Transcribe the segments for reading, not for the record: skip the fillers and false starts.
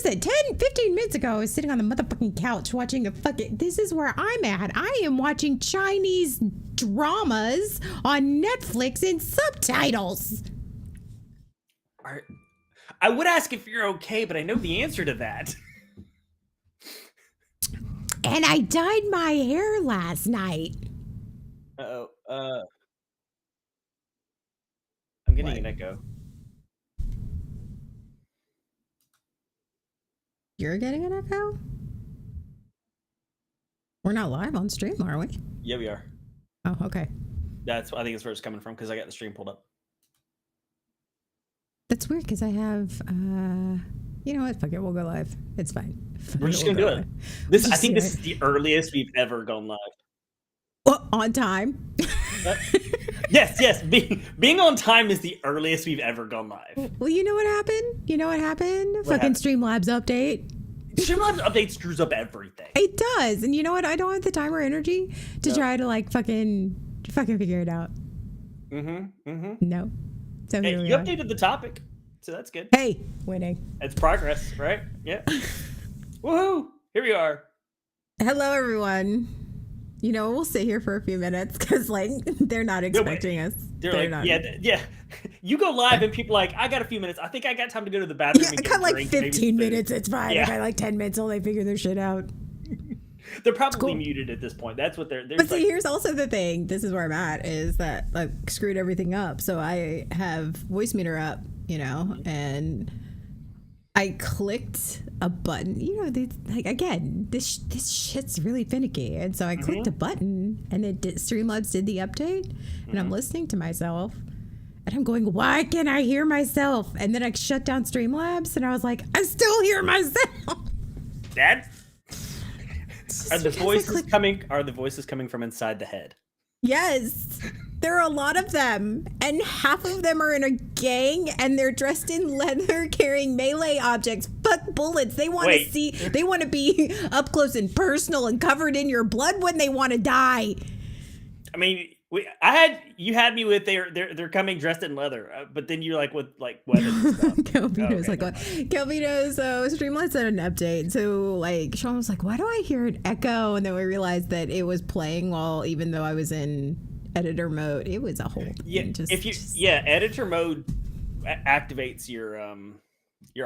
Listen, 10-15 minutes ago, I was sitting on the motherfucking couch watching this is where I'm at. I am watching Chinese dramas on Netflix in subtitles. I would ask if you're okay, but I know the answer to that. And I dyed my hair last night. Uh-oh. I'm getting an echo. You're getting an echo? We're not live on stream, are we? Yeah, we are. Oh, okay. I think that's where it's coming from because I got the stream pulled up. That's weird because I have, you know what? Fuck it. We'll go live. It's fine. We're just going to do it. I think this is the earliest we've ever gone live. Well, on time. Yes. Being on time is the earliest we've ever gone live. Well, you know what happened? Fucking Streamlabs update. Streamlabs update screws up everything. It does. And you know what? I don't have the time or energy to try to like fucking figure it out. No. So hey, you updated the topic, so that's good. Hey, winning. It's progress, right? Yeah. Woohoo! Here we are. Hello, everyone. You know, we'll sit here for a few minutes because, like, they're not expecting us. They're like, not. Yeah. You go live and people are like, I got a few minutes. I think I got time to go to the bathroom. Yeah, I got like 15 minutes. It's fine. I got like 10 minutes till they figure their shit out. They're probably muted at this point. That's what they're but see, here's also the thing. This is where I'm at, is that I screwed everything up. So I have Voicemeeter up, you know, and I clicked a button. You know, this shit's really finicky. And so I clicked a button and Streamlabs did the update. And I'm listening to myself. And I'm going, why can't I hear myself? And then I shut down Streamlabs and I was like, I still hear myself. Are the voices coming from inside the head? Yes. There are a lot of them. And half of them are in a gang and they're dressed in leather carrying melee objects. Fuck bullets. They want to be up close and personal and covered in your blood when they want to die. I mean, you had me with they're coming dressed in leather, but then you're like with like weapons and stuff. Kelvino's Kelvino, so Streamlabs had an update. So like Sean was like, why do I hear an echo? And then we realized that it was playing even though I was in editor mode. It was a whole editor mode activates your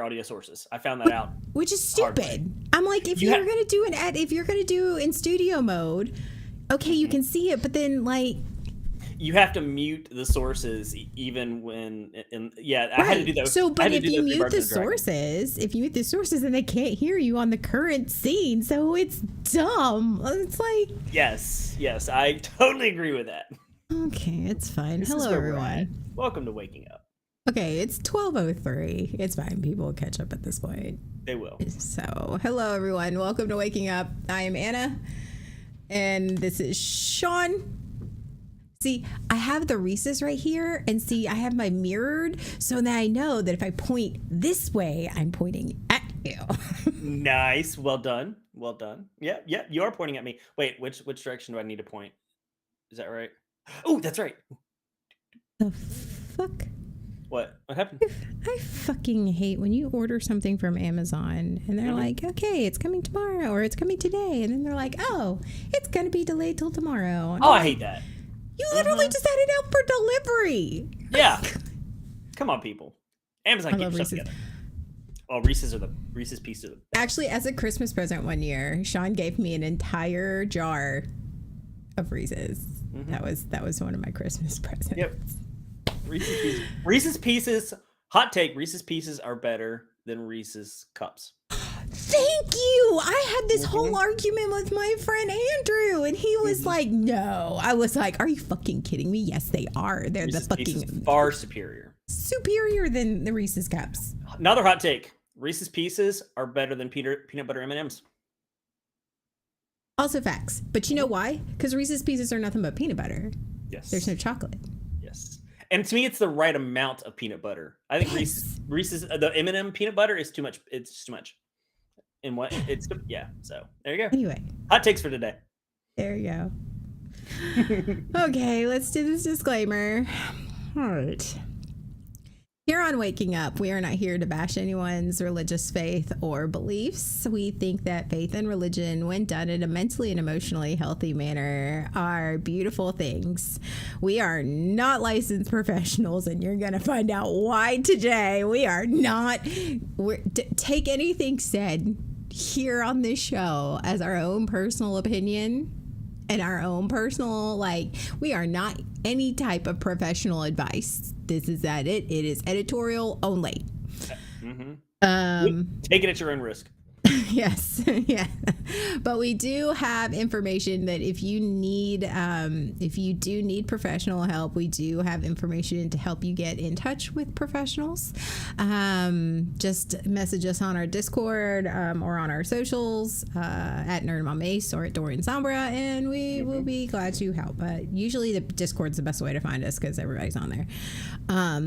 audio sources. I found that out. Which is stupid. I'm like, if you're gonna do in studio mode, okay, you can see it, but then like you have to mute the sources even when I had to do that. So but if you mute the sources, then they can't hear you on the current scene. So it's dumb. It's like Yes, I totally agree with that. Okay, it's fine. Hello everyone. Welcome to Waking Up. Okay, it's 12:03. It's fine. People will catch up at this point. They will. So, hello everyone. Welcome to Waking Up. I am Anna. And this is Sean. See, I have the Reese's right here, and see, I have my mirrored, so that I know that if I point this way, I'm pointing at you. Nice. Well done. Yeah, you are pointing at me. Wait, which direction do I need to point? Is that right? Oh, that's right. The fuck? What happened? I fucking hate when you order something from Amazon and they're like, okay, it's coming tomorrow or it's coming today. And then they're like, oh, it's going to be delayed till tomorrow. And I hate that. You literally just had it out for delivery. Yeah. Come on, people. Amazon keeps stuff together. Well, Reese's Pieces. Actually, as a Christmas present one year, Sean gave me an entire jar of Reese's. That was one of my Christmas presents. Yep. Reese's Pieces. Hot take: Reese's Pieces are better than Reese's Cups. Thank you. I had this whole argument with my friend Andrew, and he was like, "No." I was like, "Are you fucking kidding me?" Yes, they are. They're Reese's the fucking Pieces far superior than the Reese's Cups. Another hot take: Reese's Pieces are better than peanut butter M&Ms. Also facts, but you know why? Because Reese's Pieces are nothing but peanut butter. Yes. There's no chocolate. Yes. And to me, it's the right amount of peanut butter. I think Reese's the M&M peanut butter is too much. It's just too much. And what it's So there you go. Anyway, hot takes for today. There you go. Okay, let's do this disclaimer. All right. Here on Waking Up, we are not here to bash anyone's religious faith or beliefs. We think that faith and religion, when done in a mentally and emotionally healthy manner, are beautiful things. We are not licensed professionals, and you're going to find out why today. We are not. Take anything said here on this show as our own personal opinion and our own personal, we are not any type of professional advice. This is it. It is editorial only. Take it at your own risk. Yes. Yeah. But we do have information that if you do need professional help, we do have information to help you get in touch with professionals. Just message us on our Discord or on our socials at Nerd Mom Ace or at Dorian Sombra, and we will be glad to help. But usually the Discord's the best way to find us because everybody's on there.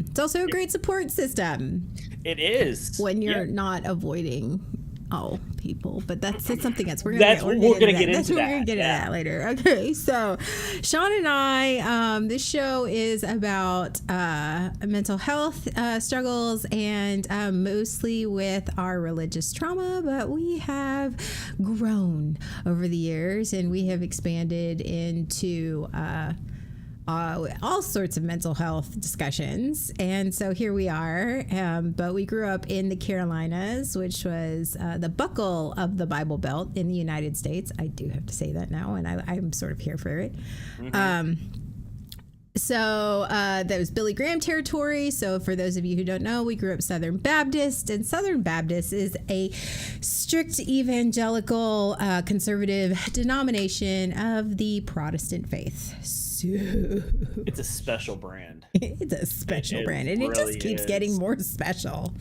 It's also a great support system. It is. When you're not avoiding people, but that's something else. We're gonna get into that later. Okay, so Sean and I, this show is about mental health struggles and mostly with our religious trauma, but we have grown over the years and we have expanded into all sorts of mental health discussions, and so here we are. But we grew up in the Carolinas, which was the buckle of the Bible Belt in the United States. I do have to say that now, and I'm sort of here for it. So that was Billy Graham territory. So for those of you who don't know, we grew up Southern Baptist, and Southern Baptist is a strict evangelical conservative denomination of the Protestant faith. It's a special brand. It's a special brand, and it just keeps getting more special.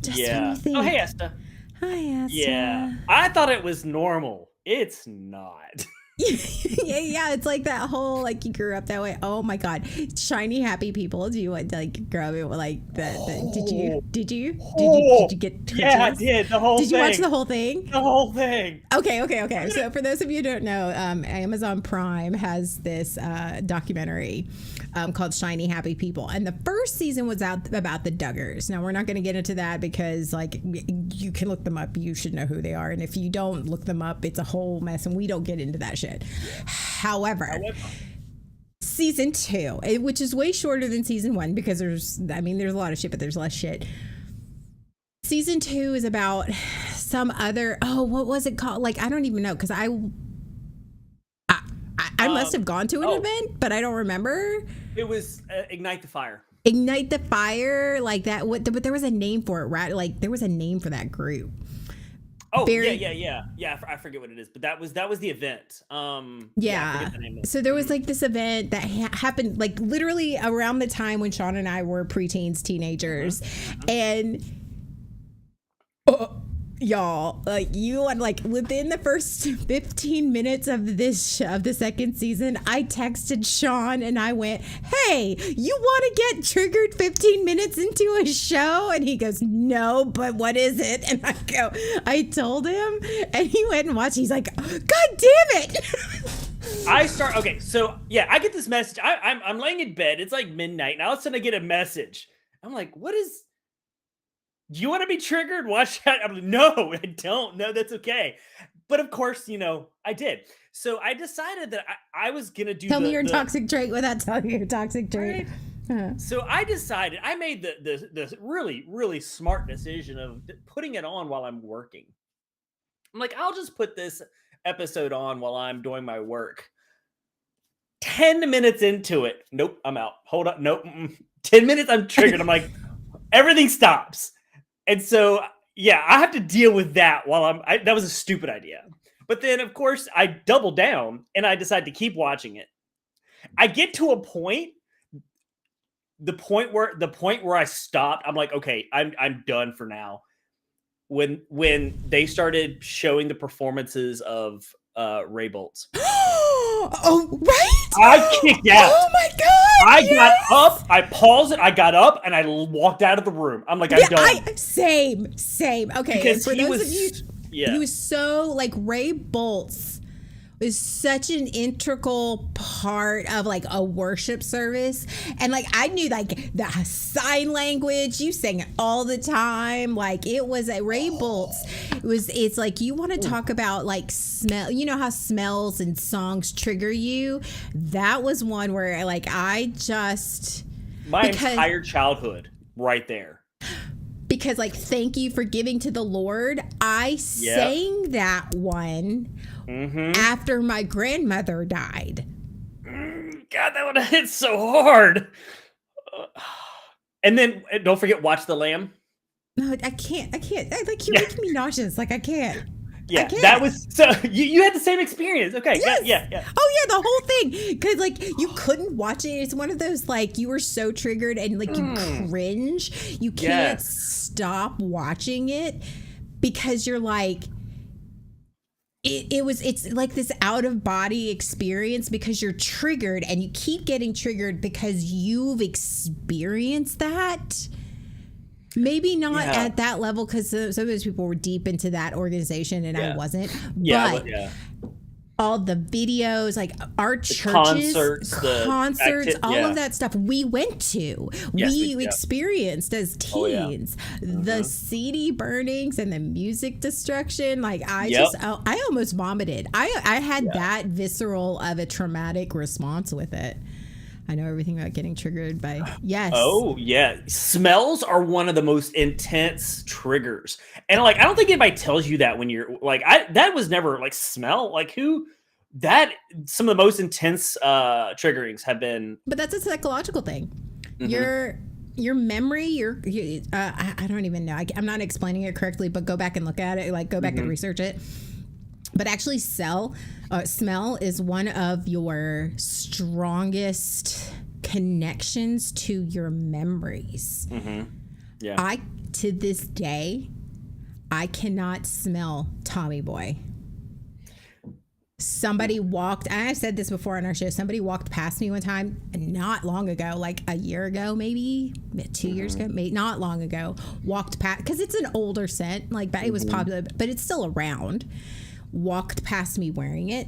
Just when you think, oh, hey, Esther. Hi, Esther. Yeah, I thought it was normal. It's not. yeah, it's like that whole you grew up that way. Oh my God, shiny happy people. Do you want to grow up with that? Did you get? Yeah, I did. The whole. Did thing. You watch the whole thing? The whole thing. Okay. So for those of you who don't know, Amazon Prime has this documentary called Shiny Happy People, and the first season was out about the Duggars. Now we're not going to get into that because you can look them up. You should know who they are, and if you don't look them up, it's a whole mess, and we don't get into that shit. However, season 2, which is way shorter than season 1 because there's a lot of shit, but there's less shit. Season 2 is about some other, what was it called? I don't even know, because I must have gone to an event, but I don't remember. It was Ignite the Fire. Ignite the Fire, like that. But there was a name for it, right? There was a name for that group. Oh, yeah. I forget what it is, but that was the event. Yeah. I forget the name of it. So there was this event that happened literally around the time when Sean and I were preteens, teenagers, and y'all, you within the first 15 minutes of the second season, I texted Sean and I went, "Hey, you want to get triggered 15 minutes into a show?" And he goes, "No, but what is it?" And I told him, and he went and watched. He's like, "God damn it." Okay, so yeah, I get this message. I'm laying in bed. It's midnight, and all of a sudden I get a message. I'm like, "What is? Do you want to be triggered? Watch that." I'm like, "No, I don't. No, that's okay." But of course, I did. So I decided that I was gonna do. Tell me your toxic trait without telling me your toxic trait. Right? So I made the really, really smart decision of putting it on while I'm working. I'm like, I'll just put this episode on while I'm doing my work. 10 minutes into it, nope, I'm out. Hold up, nope. 10 minutes, I'm triggered. I'm like, everything stops. And so, yeah, I have to deal with that while that was a stupid idea. But then, of course, I double down and I decide to keep watching it. I get to a point, the point where I stopped, I'm like, okay, I'm done for now. When they started showing the performances of Ray Boltz. Oh, right? I kicked out. Oh my God. I got up, I paused it, I got up, and I walked out of the room. I'm like, I'm done. Same. Okay, because for he those was, of you, he was so Ray Boltz is such an integral part of like a worship service. And like I knew like the sign language, you sang it all the time. Like it was a Ray Boltz. It's like you want to talk about like smell, you know how smells and songs trigger you. That was one where like I just my entire childhood right there. Because like thank you for giving to the Lord. I sang that one after my grandmother died. God, that would have hit so hard. And then don't forget Watch the Lamb. No, I can't. Like you're making me nauseous. Like I can't. Yeah, that was so. You had the same experience. Okay, yes. yeah. Oh yeah, the whole thing. Because like you couldn't watch it. It's one of those like you were so triggered and like you cringe. You can't stop watching it because you're like. It's like this out of body experience because you're triggered and you keep getting triggered because you've experienced that. Maybe not at that level because some of those people were deep into that organization and I wasn't. But all the videos, like our churches, concerts, all of that stuff we went to. We experienced as teens. The CD burnings and the music destruction. Like I almost vomited. I had that visceral of a traumatic response with it. I know everything about getting triggered by Oh yeah, smells are one of the most intense triggers, and like I don't think anybody tells you that when you're like that was never like smell like who that some of the most intense triggerings have been. But that's a psychological thing. Your memory, I don't even know. I'm not explaining it correctly, but go back and look at it. Like go back and research it. But actually, smell is one of your strongest connections to your memories. Yeah. To this day, I cannot smell Tommy Boy. Somebody walked, and I've said this before on our show, somebody walked past me one time, not long ago, like a year ago, maybe 2 years ago, maybe not long ago, walked past, because it's an older scent, like it was popular, but it's still around. Walked past me wearing it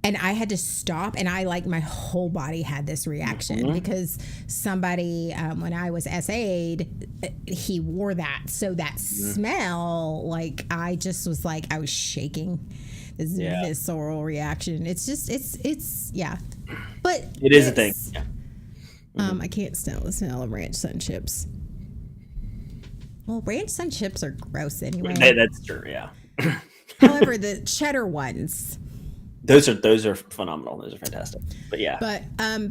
and I had to stop and I like my whole body had this reaction because somebody when I was SA'd he wore that, so that smell, like I just was like I was shaking. This visceral reaction. It's just it's but it is a thing. I can't stand the smell of ranch sun chips. Well, ranch sun chips are gross anyway. That's true. However, the cheddar ones, those are phenomenal. Those are fantastic. But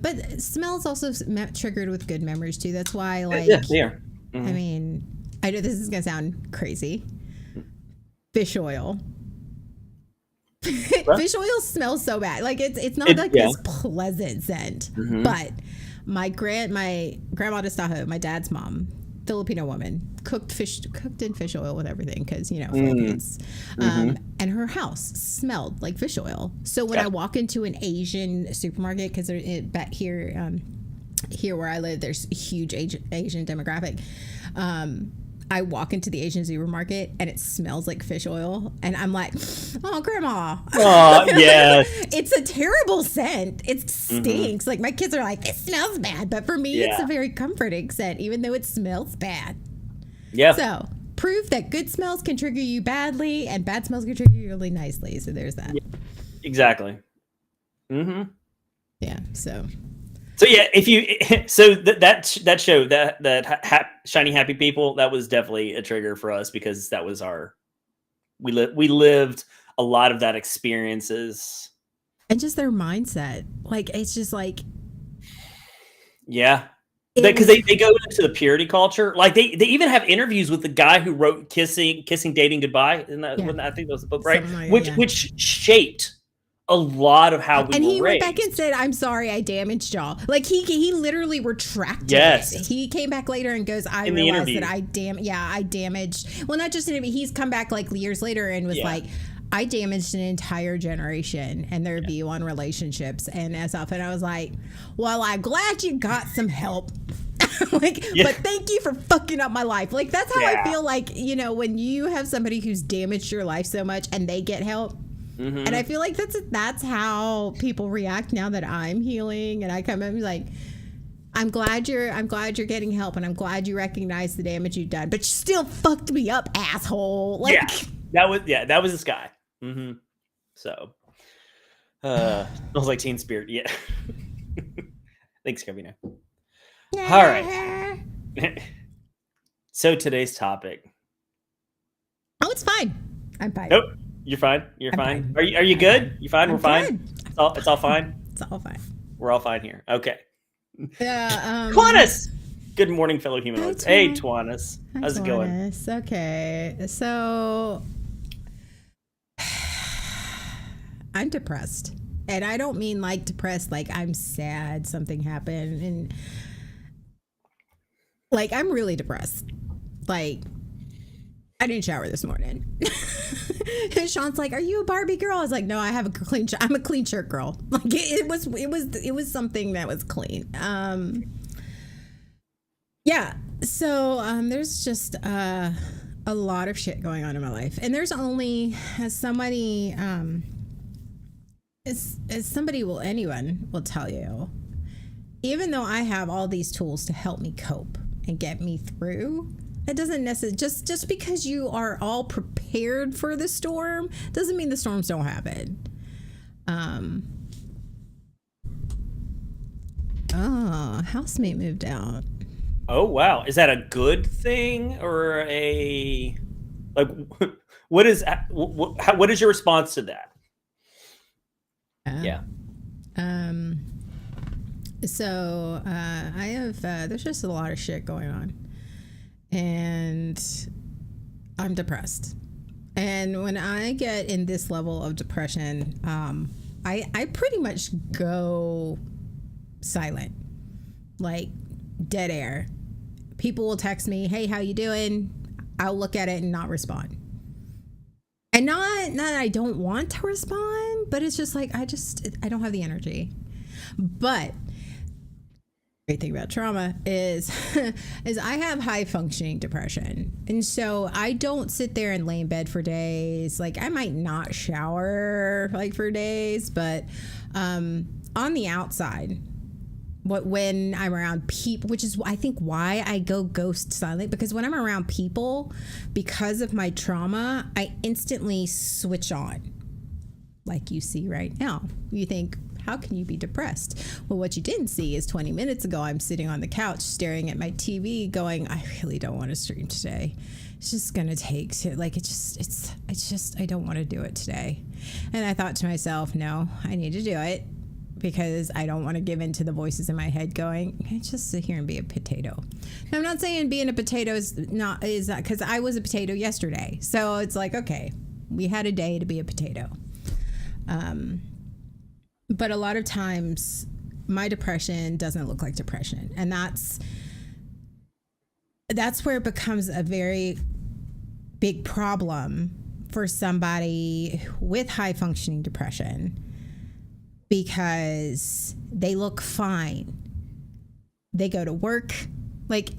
but smells also triggered with good memories too. That's why, like, they are. I mean, I know this is gonna sound crazy. Fish oil. Fish oil smells so bad. Like it's not like this pleasant scent. But my grandma de Tahoe, my dad's mom, Filipino woman, cooked in fish oil with everything because Philippines, and her house smelled like fish oil. So when I walk into an Asian supermarket, because back here where I live, there's a huge Asian demographic. I walk into the Asian supermarket and it smells like fish oil, and I'm like, "Oh, grandma!" Oh, yes. It's a terrible scent. It stinks. Like my kids are like, "It smells bad," but for me, it's a very comforting scent, even though it smells bad. Yeah. So proof that good smells can trigger you badly, and bad smells can trigger you really nicely. So there's that. Yeah, exactly. Yeah. So yeah, that show that Shiny Happy People, that was definitely a trigger for us because that was we lived a lot of that experiences and just their mindset. Like it's just like because they go into the purity culture. Like they even have interviews with the guy who wrote Kissing Dating Goodbye. Isn't that I think that was the book, right? Which shaped a lot of how we and were he raised. Went back and said, "I'm sorry, I damaged y'all." Like he literally retracted it. He came back later and goes, "I realized that I damaged." Well, not just in he's come back like years later and was like, "I damaged an entire generation and their view on relationships and stuff." And I was like, "Well, I'm glad you got some help." But thank you for fucking up my life. Like that's how I feel like when you have somebody who's damaged your life so much and they get help. Mhm. And I feel like that's how people react now that I'm healing, and I come in and be like, I'm glad you're getting help, and I'm glad you recognize the damage you've done, but you still fucked me up, asshole. Like, that was this guy. So, smells like Teen Spirit. Yeah. Thanks, Kevin. All right. So today's topic. Oh, it's fine. I'm fine. Nope. You're fine. You're I'm fine. fine. Are you good? You fine? I'm We're fine. good. It's all fine. It's all fine. We're all fine here. Okay. Yeah. Twanus. Good morning, fellow humanoids. Hi, Hey, Twanus. Twanus. How's it going? Twanus. Okay. So I'm depressed. And I don't mean like depressed, like I'm sad something happened. And like I'm really depressed. Like I didn't shower this morning. And Sean's like, "Are you a Barbie girl?" I was like, "No, I have a clean. I'm a clean shirt girl." Like it was something that was clean. Yeah. So there's just a lot of shit going on in my life, and there's only as somebody anyone will tell you, even though I have all these tools to help me cope and get me through, it doesn't necessarily just because you are all prepared for the storm doesn't mean the storms don't happen. Housemate moved out. Oh wow, is that a good thing or a like? What is your response to that? Yeah. So I have there's just a lot of shit going on, and I'm depressed. And when I get in this level of depression, I pretty much go silent, like dead air. People will text me, "Hey, how you doing?" I'll look at it and not respond. And not that I don't want to respond, but it's just like I don't have the energy. But great thing about trauma is I have high functioning depression, and so I don't sit there and lay in bed for days. Like I might not shower like for days, but on the outside, when I'm around people, which is I think why I go ghost silent, because when I'm around people, because of my trauma, I instantly switch on, like you see right now. You think, how can you be depressed? Well, what you didn't see is 20 minutes ago, I'm sitting on the couch staring at my TV going, I really don't want to stream today. It's just going to take, like, I don't want to do it today. And I thought to myself, no, I need to do it because I don't want to give in to the voices in my head going, just sit here and be a potato. Now, I'm not saying being a potato is not, because I was a potato yesterday. So it's like, okay, we had a day to be a potato. But a lot of times my depression doesn't look like depression. And that's where it becomes a very big problem for somebody with high functioning depression, because they look fine. They go to work, they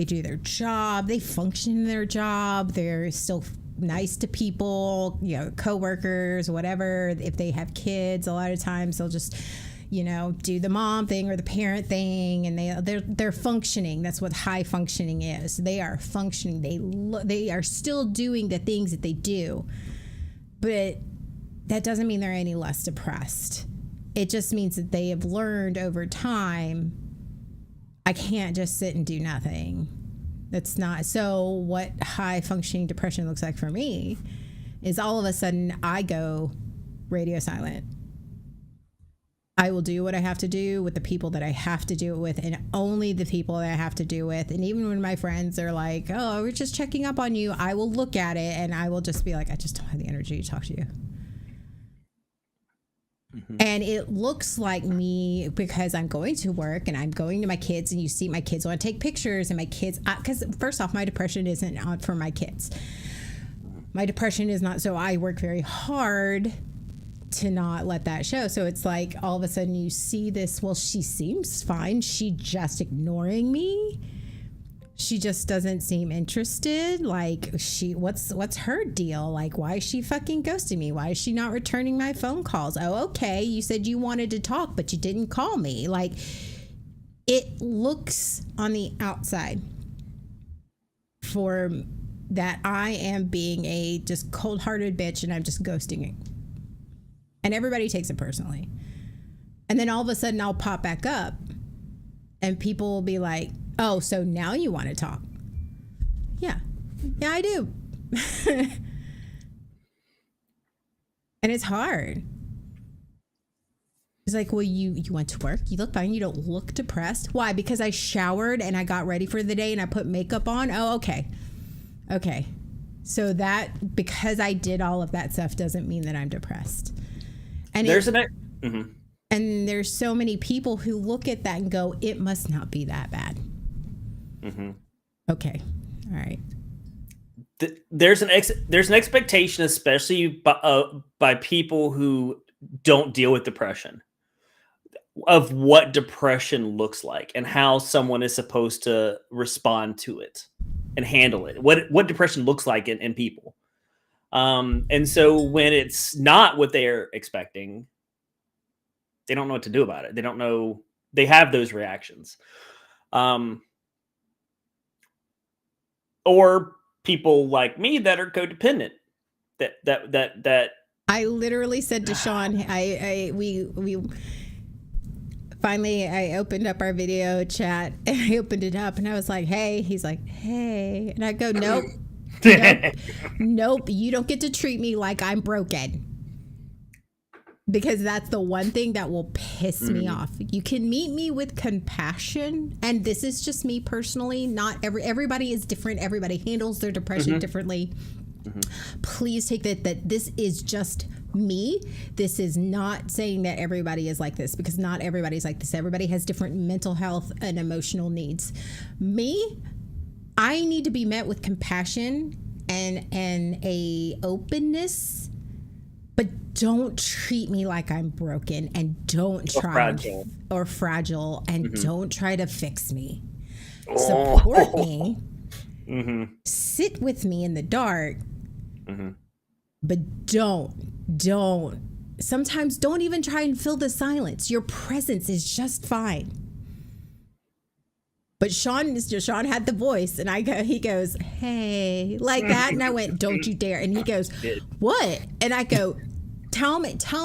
do their job, they function in their job, they're still nice to people, coworkers, whatever. If they have kids, a lot of times they'll just, do the mom thing or the parent thing, and they're functioning. That's what high functioning is. They are functioning. They are still doing the things that they do, but that doesn't mean they're any less depressed. It just means that they have learned over time, I can't just sit and do nothing. That's not. So what high functioning depression looks like for me is all of a sudden I go radio silent. I will do what I have to do with the people that I have to do it with, and only the people that I have to do with. And even when my friends are like, "Oh, we're just checking up on you," I will look at it and I will just be like, I just don't have the energy to talk to you. Mm-hmm. And it looks like me because I'm going to work and I'm going to my kids, and you see my kids want to take pictures, and my kids, because first off, my depression isn't for my kids. My depression is not, so I work very hard to not let that show. So it's like all of a sudden you see this, well, she seems fine. She just ignoring me. she just doesn't seem interested. Like what's her deal? Like, why is she fucking ghosting me? Why is she not returning my phone calls? Oh, okay, you said you wanted to talk, but you didn't call me. Like, it looks on the outside for that I am being a just cold-hearted bitch and I'm just ghosting it. And everybody takes it personally. And then all of a sudden I'll pop back up and people will be like, oh, so now you want to talk? Yeah, I do. And it's hard. It's like, well, you went to work. You look fine. You don't look depressed. Why? Because I showered and I got ready for the day and I put makeup on. Oh, okay. Okay. So that, because I did all of that stuff doesn't mean that I'm depressed. And and there's so many people who look at that and go, it must not be that bad. Okay. All right. There's an expectation, especially by people who don't deal with depression, of what depression looks like and how someone is supposed to respond to it and handle it. What depression looks like in people. And so when it's not what they're expecting, they don't know what to do about it. They don't know. They have those reactions. Or people like me that are codependent. That I literally said to Sean, we finally, I opened up our video chat and I opened it up and I was like, hey. He's like, hey. And I go, nope. Nope. You don't get to treat me like I'm broken. Because that's the one thing that will piss me off. You can meet me with compassion. And this is just me personally. Not everybody is different. Everybody handles their depression differently. Please take that this is just me. This is not saying that everybody is like this, because not everybody's like this. Everybody has different mental health and emotional needs. Me, I need to be met with compassion and a openness, but don't treat me like I'm broken, and don't try or fragile and don't try to fix me. Support me. Sit with me in the dark. But don't. Sometimes don't even try and fill the silence. Your presence is just fine. But Sean had the voice, and he goes, hey, like that. And I went, don't you dare. And he goes, what? And I go, tell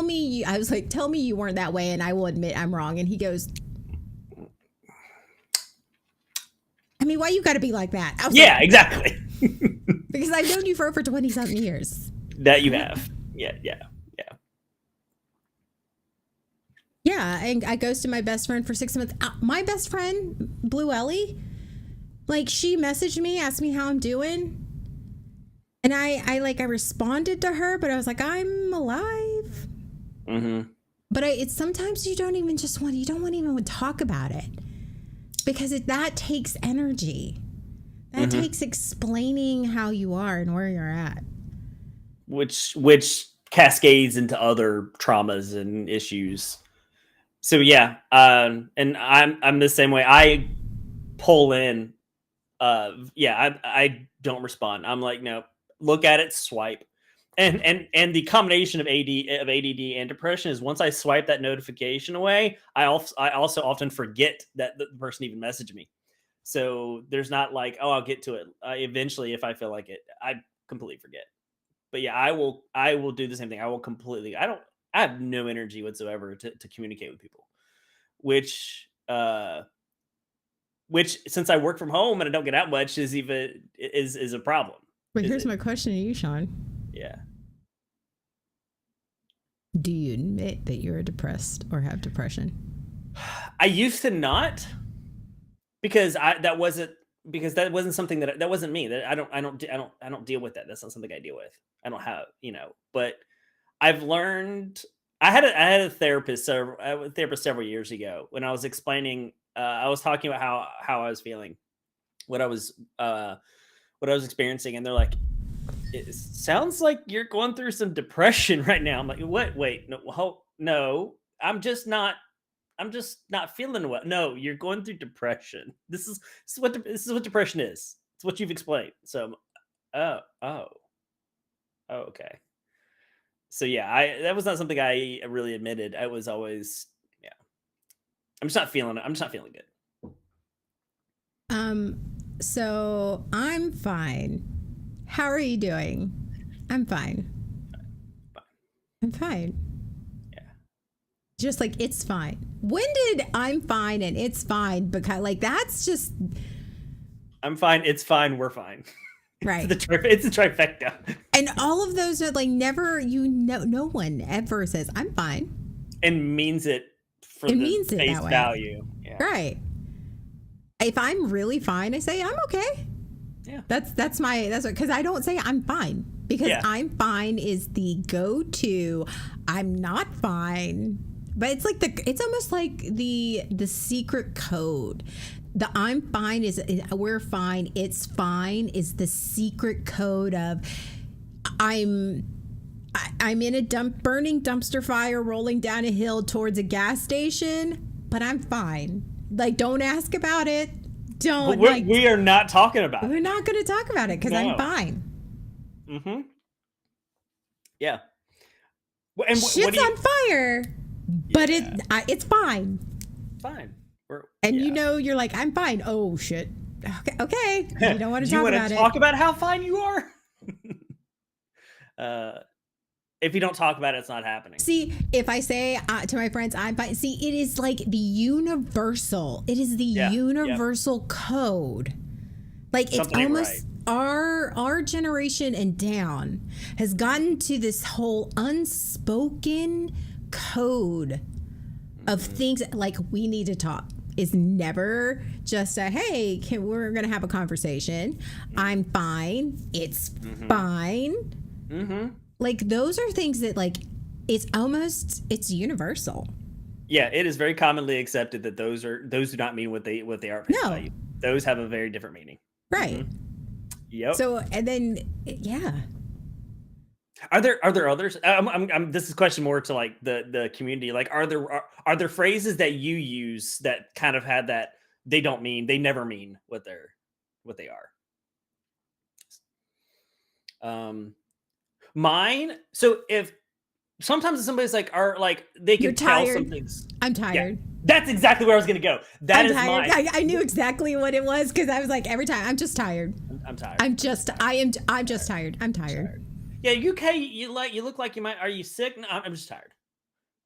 me, I was like, tell me you weren't that way and I will admit I'm wrong. And he goes, I mean, why you got to be like that? I was like, exactly. Because I've known you for over 20-something years. That you have. Yeah. Yeah, and I ghosted my best friend for 6 months. My best friend, Blue Ellie, like, she messaged me, asked me how I'm doing. And I responded to her, but I was like, I'm alive. But it's sometimes you don't even want to talk about it. Because that takes energy. That takes explaining how you are and where you're at. Which cascades into other traumas and issues. So yeah, and I'm the same way. I pull in. I don't respond. I'm like, no, look at it, swipe. And the combination of ADD and depression is, once I swipe that notification away, I also often forget that the person even messaged me. So there's not like, oh, I'll get to it eventually if I feel like it. I completely forget. But yeah, I will do the same thing. I have no energy whatsoever to communicate with people, which since I work from home and I don't get out much is a problem. But here's my question to you, Sean. Yeah. Do you admit that you're depressed or have depression? I used to not, because that wasn't something that wasn't me. That I don't deal with that. That's not something I deal with. I don't have, but I've learned. I had a therapist several years ago when I was explaining. I was talking about how I was feeling, what I was experiencing, and they're like, it sounds like you're going through some depression right now. I'm like, what? Wait, no, I'm just not I'm just not feeling well. No, you're going through depression. This is what depression is. It's what you've explained. So, oh, oh, oh, okay. So yeah, I that was not something I really admitted. I was always, yeah. I'm just not feeling it. I'm just not feeling good. Um, so I'm fine. How are you doing? I'm fine. Fine. I'm fine. Yeah. Just like it's fine. When did I'm fine and it's fine? Because like that's just I'm fine. It's fine. We're fine. right. It's a trifecta. And all of those are like never, no one ever says I'm fine. And means it for It the means it face that way. value. Yeah. Right. If I'm really fine, I say I'm okay. Yeah. That's because I don't say I'm fine, because Yeah. I'm fine is the go-to. I'm not fine, but it's like it's almost like the secret code. The I'm fine is we're fine. It's fine is the secret code of I'm in a burning dumpster fire rolling down a hill towards a gas station, but I'm fine. Like, don't ask about it. Don't. But we are not talking about We're it. not going to talk about it because No. I'm fine. Mm-hmm. Yeah. And Shit's on fire, but it's fine. Fine. And you know, you're like, I'm fine. Oh shit. Okay. You don't want to talk about it. Do you want to talk about how fine you are? If you don't talk about it, it's not happening. See, if I say to my friends, I'm fine. See, it is like the universal. It is the universal code. Like it's Something ain't almost our generation and down has gotten to this whole unspoken code of things like we need to talk. Is never just a hey, we're gonna have a conversation. I'm fine. It's fine. Mm-hmm. Like those are things that like it's universal. Yeah, it is very commonly accepted that those do not mean what they are at face value. Those have a very different meaning. Right. Mm-hmm. Yep. So and then yeah. Are there others? This is a question more to like the community. Like, are there phrases that you use that kind of had that they never mean what they are? Mine. So if sometimes somebody's like they can tell something's. I'm tired. Yeah, that's exactly where I was gonna go. That is mine. I knew exactly what it was because I was like every time I'm just tired. I'm tired. I'm just tired. I'm tired. Yeah, UK, you look like you might. Are you sick? No, I'm just tired.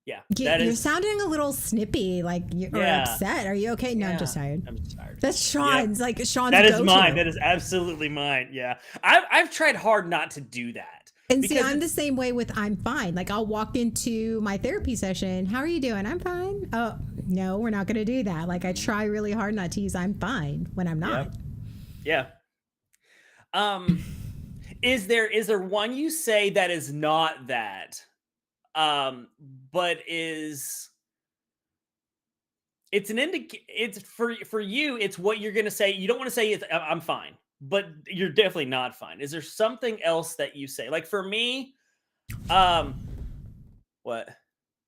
Yeah, you're sounding a little snippy, like you're upset. Are you okay? No, I'm just tired. I'm just tired. That's Sean's. Like Sean's. That is mine. That is absolutely mine. Yeah, I've tried hard not to do that. And see, I'm the same way with I'm fine. Like I'll walk into my therapy session. How are you doing? I'm fine. Oh no, we're not going to do that. Like I try really hard not to use I'm fine when I'm not. Yeah. Is there one you say that is not that, but is it's for you, it's what you're gonna say. You don't want to say I'm fine, but you're definitely not fine. Is there something else that you say? Like for me, what?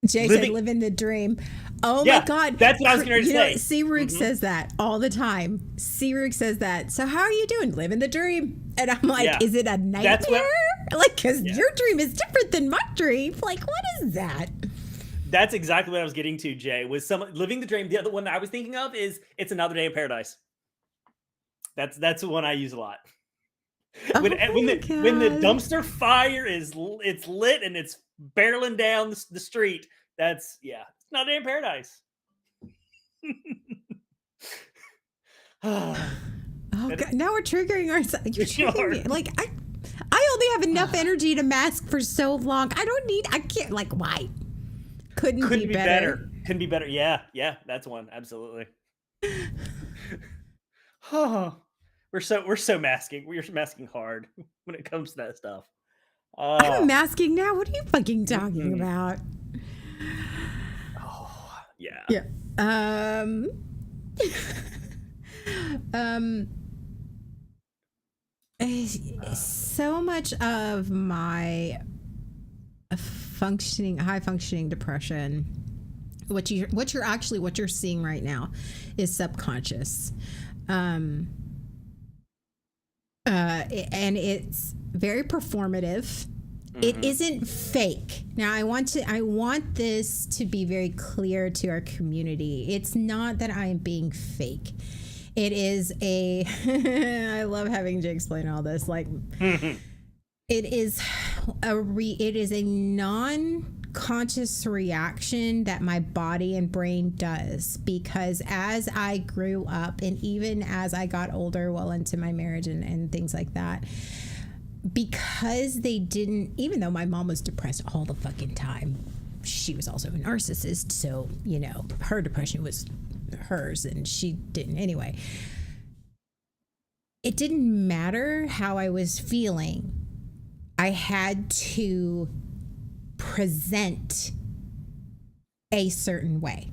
Jay said living the dream. Oh my God. That's what I was going to say. Searook says that all the time. Searook says that. So how are you doing? Living the dream. And I'm like, is it a nightmare? Because your dream is different than my dream. Like, what is that? That's exactly what I was getting to, Jay. Was someone living the dream. The other one that I was thinking of is It's Another Day in Paradise. That's the one I use a lot. When the dumpster fire it's lit and it's barreling down the street, it's not a day in paradise. God, now we're triggering ourselves. You're triggering me. Like I only have enough energy to mask for so long. I can't, like, why? Couldn't be better. Couldn't be better. Yeah, that's one. Absolutely. We're so masking. We're masking hard when it comes to that stuff. I'm masking now. What are you fucking talking about? Oh, yeah. Yeah. So much of my high functioning depression what you're seeing right now is subconscious. And it's very performative. It isn't fake. Now I want this to be very clear to our community. It's not that I am being fake. It is I love having to explain all this. Like it is a non-conscious reaction that my body and brain does, because as I grew up and even as I got older, well into my marriage and things like that, because they didn't, even though my mom was depressed all the fucking time, she was also a narcissist. So, you know, her depression was hers and she didn't anyway. It didn't matter how I was feeling. I had to present a certain way.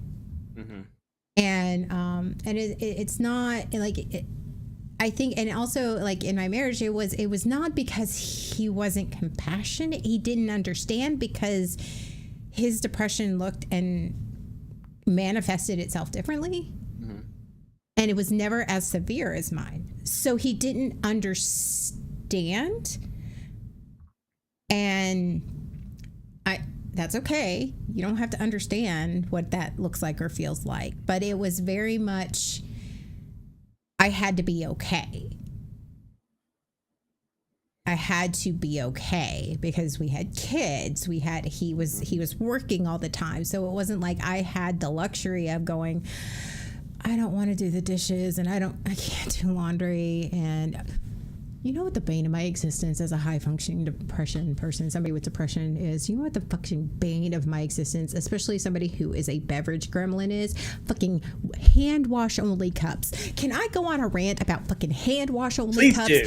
And it's not like I think, and also like in my marriage, it was not because he wasn't compassionate. He didn't understand, because his depression looked and manifested itself differently. And it was never as severe as mine. So he didn't understand. And that's okay. You don't have to understand what that looks like or feels like. But it was very much, I had to be okay. I had to be okay because we had kids. He was working all the time. So it wasn't like I had the luxury of going, I don't want to do the dishes and I can't do laundry. And you know what the bane of my existence as a high functioning depression person, somebody with depression, is? You know what the fucking bane of my existence, especially somebody who is a beverage gremlin, is? Fucking hand wash only cups. Can I go on a rant about fucking hand wash only cups? Do.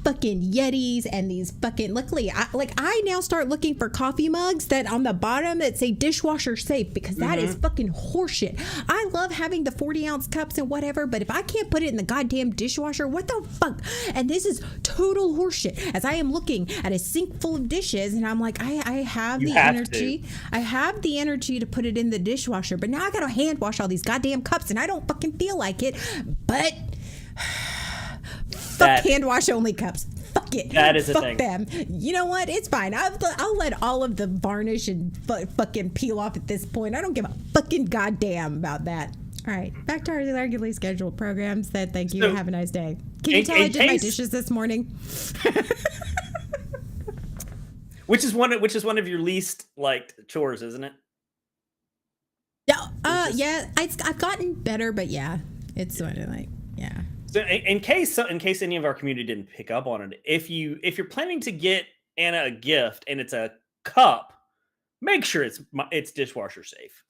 Fucking Yetis and these fucking, luckily I now start looking for coffee mugs that on the bottom that say dishwasher safe, because that is fucking horseshit. I love having the 40-ounce cups and whatever, but if I can't put it in the goddamn dishwasher, what the fuck? And this is total horseshit, as I am looking at a sink full of dishes and I'm like, I have the energy. I have the energy to put it in the dishwasher, but now I gotta hand wash all these goddamn cups and I don't fucking feel like it. But fuck hand wash only cups. Fuck it. That is fuck a thing. them. You know what? It's fine. I'll let all of the varnish and fucking peel off at this point. I don't give a fucking goddamn about that. All right, back to our regularly scheduled program. Said thank you. Have a nice day. Can you tell I did my dishes this morning? Which is one of your least liked chores, isn't it? Yeah. Yeah. I've gotten better, but yeah, it's sort of like, yeah. So in case any of our community didn't pick up on it, if you're planning to get Anna a gift and it's a cup, make sure it's dishwasher safe.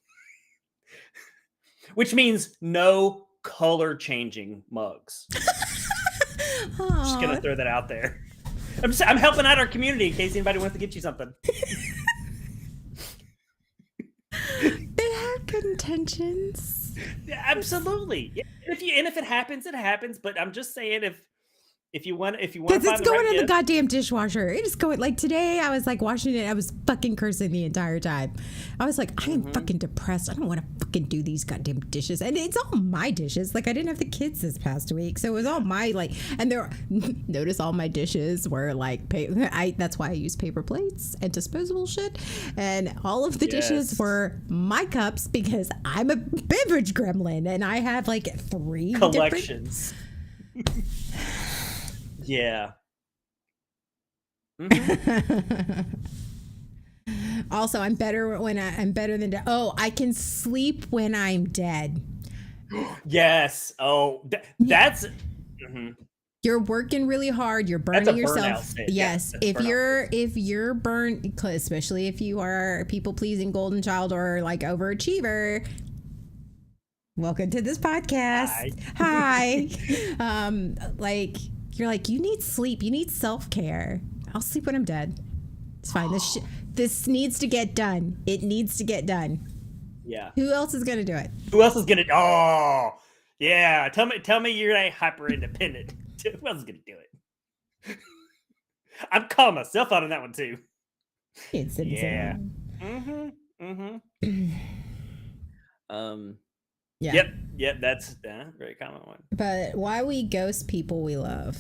Which means no color changing mugs. Just gonna throw that out there. I'm helping out our community in case anybody wants to get you something. They have good intentions. Yeah, absolutely. Yeah. If it happens, it happens. But I'm just saying, if you want to find it's going in the goddamn dishwasher. It is going, like today I was like washing it. I was fucking cursing the entire time. I was like, I am fucking depressed. I don't want to fucking do these goddamn dishes. And it's all my dishes. Like I didn't have the kids this past week. So it was all my and notice all my dishes were like, that's why I use paper plates and disposable shit. And all of the dishes were my cups because I'm a beverage gremlin and I have like 3 collections. Yeah. Also, I'm better when I'm better than I can sleep when I'm dead. Yes. Oh, that's. You're working really hard. You're burning yourself. Yes. Yeah, if you're burnt, especially if you are a people pleasing golden child or like overachiever. Welcome to this podcast. Hi. Like. You're like, you need sleep. You need self-care. I'll sleep when I'm dead. It's fine. This needs to get done. It needs to get done. Yeah. Who else is going to do it? Who else is going to? Oh, yeah. Tell me you're a hyper independent. Who else is going to do it? I'm calling myself out on that one too. It's insane. Yeah. Yeah. Yep, that's a very common one. But why we ghost people we love.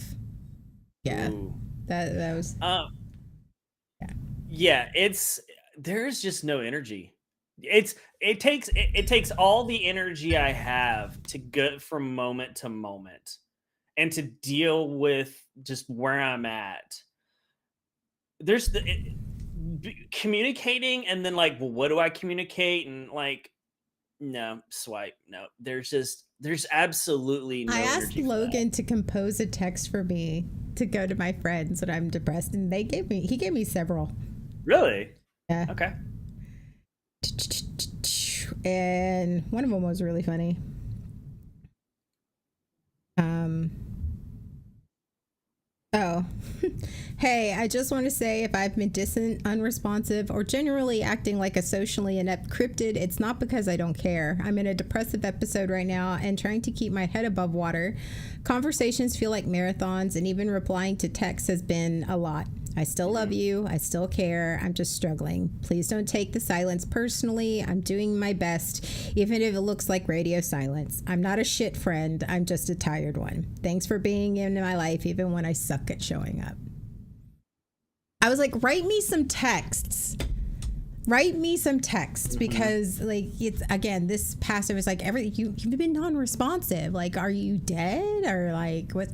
Yeah. Ooh. That was yeah. Yeah, there's just no energy. It takes all the energy I have to go from moment to moment and to deal with just where I'm at. There's communicating and then like, well, what do I communicate? And like, no, swipe. No, there's absolutely no I asked energy for that. Logan to compose a text for me to go to my friends when I'm depressed, and he gave me several. Really? Yeah. Okay. And one of them was really funny. Oh, hey, I just want to say if I've been distant, unresponsive, or generally acting like a socially inept cryptid, it's not because I don't care. I'm in a depressive episode right now and trying to keep my head above water. Conversations feel like marathons, and even replying to texts has been a lot. I still love you. I still care. I'm just struggling. Please don't take the silence personally. I'm doing my best, even if it looks like radio silence. I'm not a shit friend. I'm just a tired one. Thanks for being in my life, even when I suck at showing up. I was like, write me some texts. Write me some texts because, like, it's again, this pastor was like, you've been non-responsive. Like, are you dead or like what?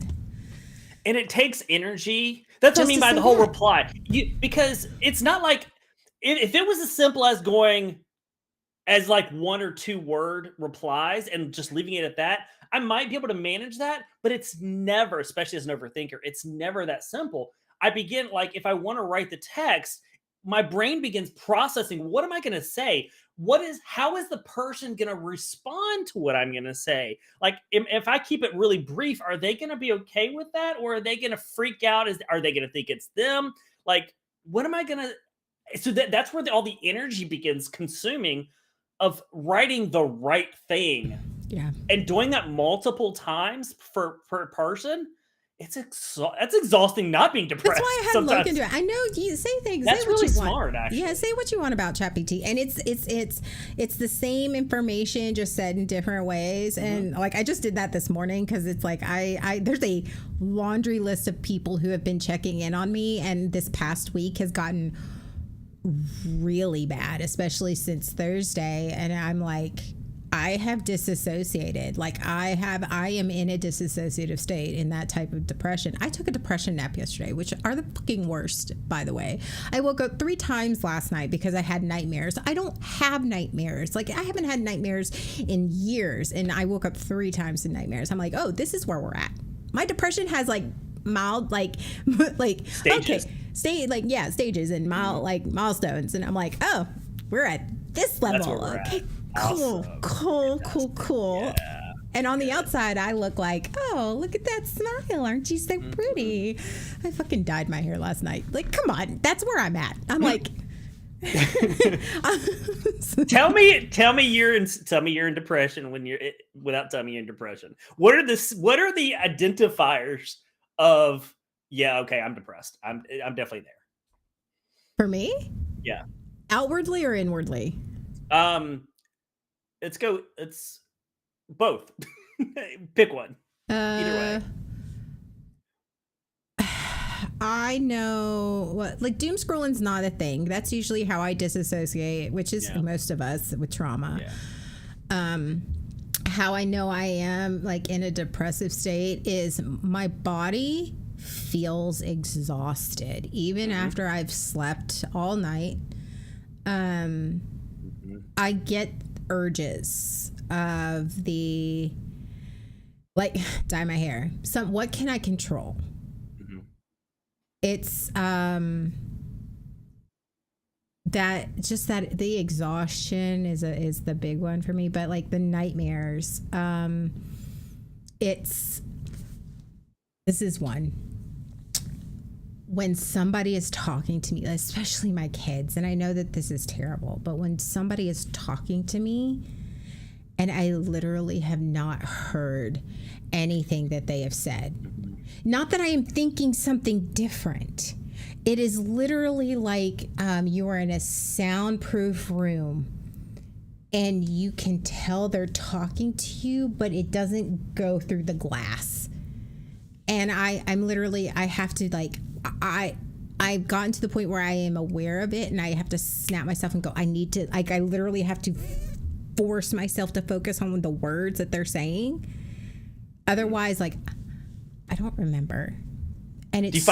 And it takes energy. That's what I mean by the whole reply. Because it's not like if it was as simple as going as like 1 or 2 word replies and just leaving it at that, I might be able to manage that. But it's never, especially as an overthinker, it's never that simple. I begin like if I want to write the text, my brain begins processing. What am I going to say? How is the person going to respond to what I'm going to say? Like, if I keep it really brief, are they going to be okay with that? Or are they going to freak out? Are they going to think it's them? Like, what am I going to, so that's where all the energy begins consuming of writing the right thing. Yeah. And doing that multiple times per person. That's exhausting not being depressed. That's why I had sometimes. Logan do it. I know you say things. That's say what really you smart, want. actually. Yeah, say what you want about ChatGPT, and it's the same information just said in different ways. And like I just did that this morning because it's like I there's a laundry list of people who have been checking in on me, and this past week has gotten really bad, especially since Thursday. And I'm like, I have disassociated. Like I am in a disassociative state in that type of depression. I took a depression nap yesterday, which are the fucking worst, by the way. I woke up 3 times last night because I had nightmares. I don't have nightmares. Like I haven't had nightmares in years, and I woke up 3 times in nightmares. I'm like, oh, this is where we're at. My depression has like mild, like stages. Okay, stages and mild, like milestones, and I'm like, oh, we're at this level. That's where we're okay. at. Cool. Yeah. And on the outside, I look like, oh, look at that smile. Aren't you so pretty? I fucking dyed my hair last night. Like, come on. That's where I'm at. I'm like, tell me you're in depression without telling me you're in depression. What are the identifiers of, yeah, okay, I'm depressed. I'm definitely there. For me? Yeah. Outwardly or inwardly? It's both. Pick one. Either way. I know what, like, doom scrolling's not a thing. That's usually how I disassociate, which is most of us with trauma. Yeah. How I know I am like in a depressive state is my body feels exhausted even after I've slept all night. I get urges of the like dye my hair. What can I control? It's that the exhaustion is the big one for me, but like the nightmares, this is one. When somebody is talking to me, especially my kids, and I know that this is terrible, but when somebody is talking to me and I literally have not heard anything that they have said, not that I am thinking something different. It is literally like you are in a soundproof room and you can tell they're talking to you, but it doesn't go through the glass. And I'm literally, I have to like, I've gotten to the point where I am aware of it, and I have to snap myself and go, I need to, like, I literally have to force myself to focus on the words that they're saying. Otherwise, like, I don't remember. And it's,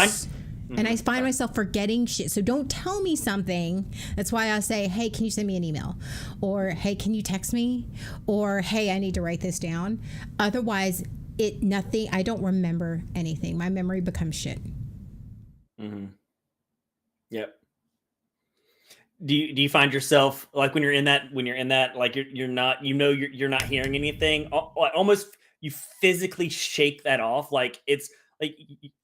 and I find myself forgetting shit. So don't tell me something. That's why I say, hey, can you send me an email? Or, hey, can you text me? Or, hey, I need to write this down. Otherwise, I don't remember anything. My memory becomes shit. Mm-hmm. Yep. Do you find yourself like when you're in that like you're not hearing anything, almost you physically shake that off? Like it's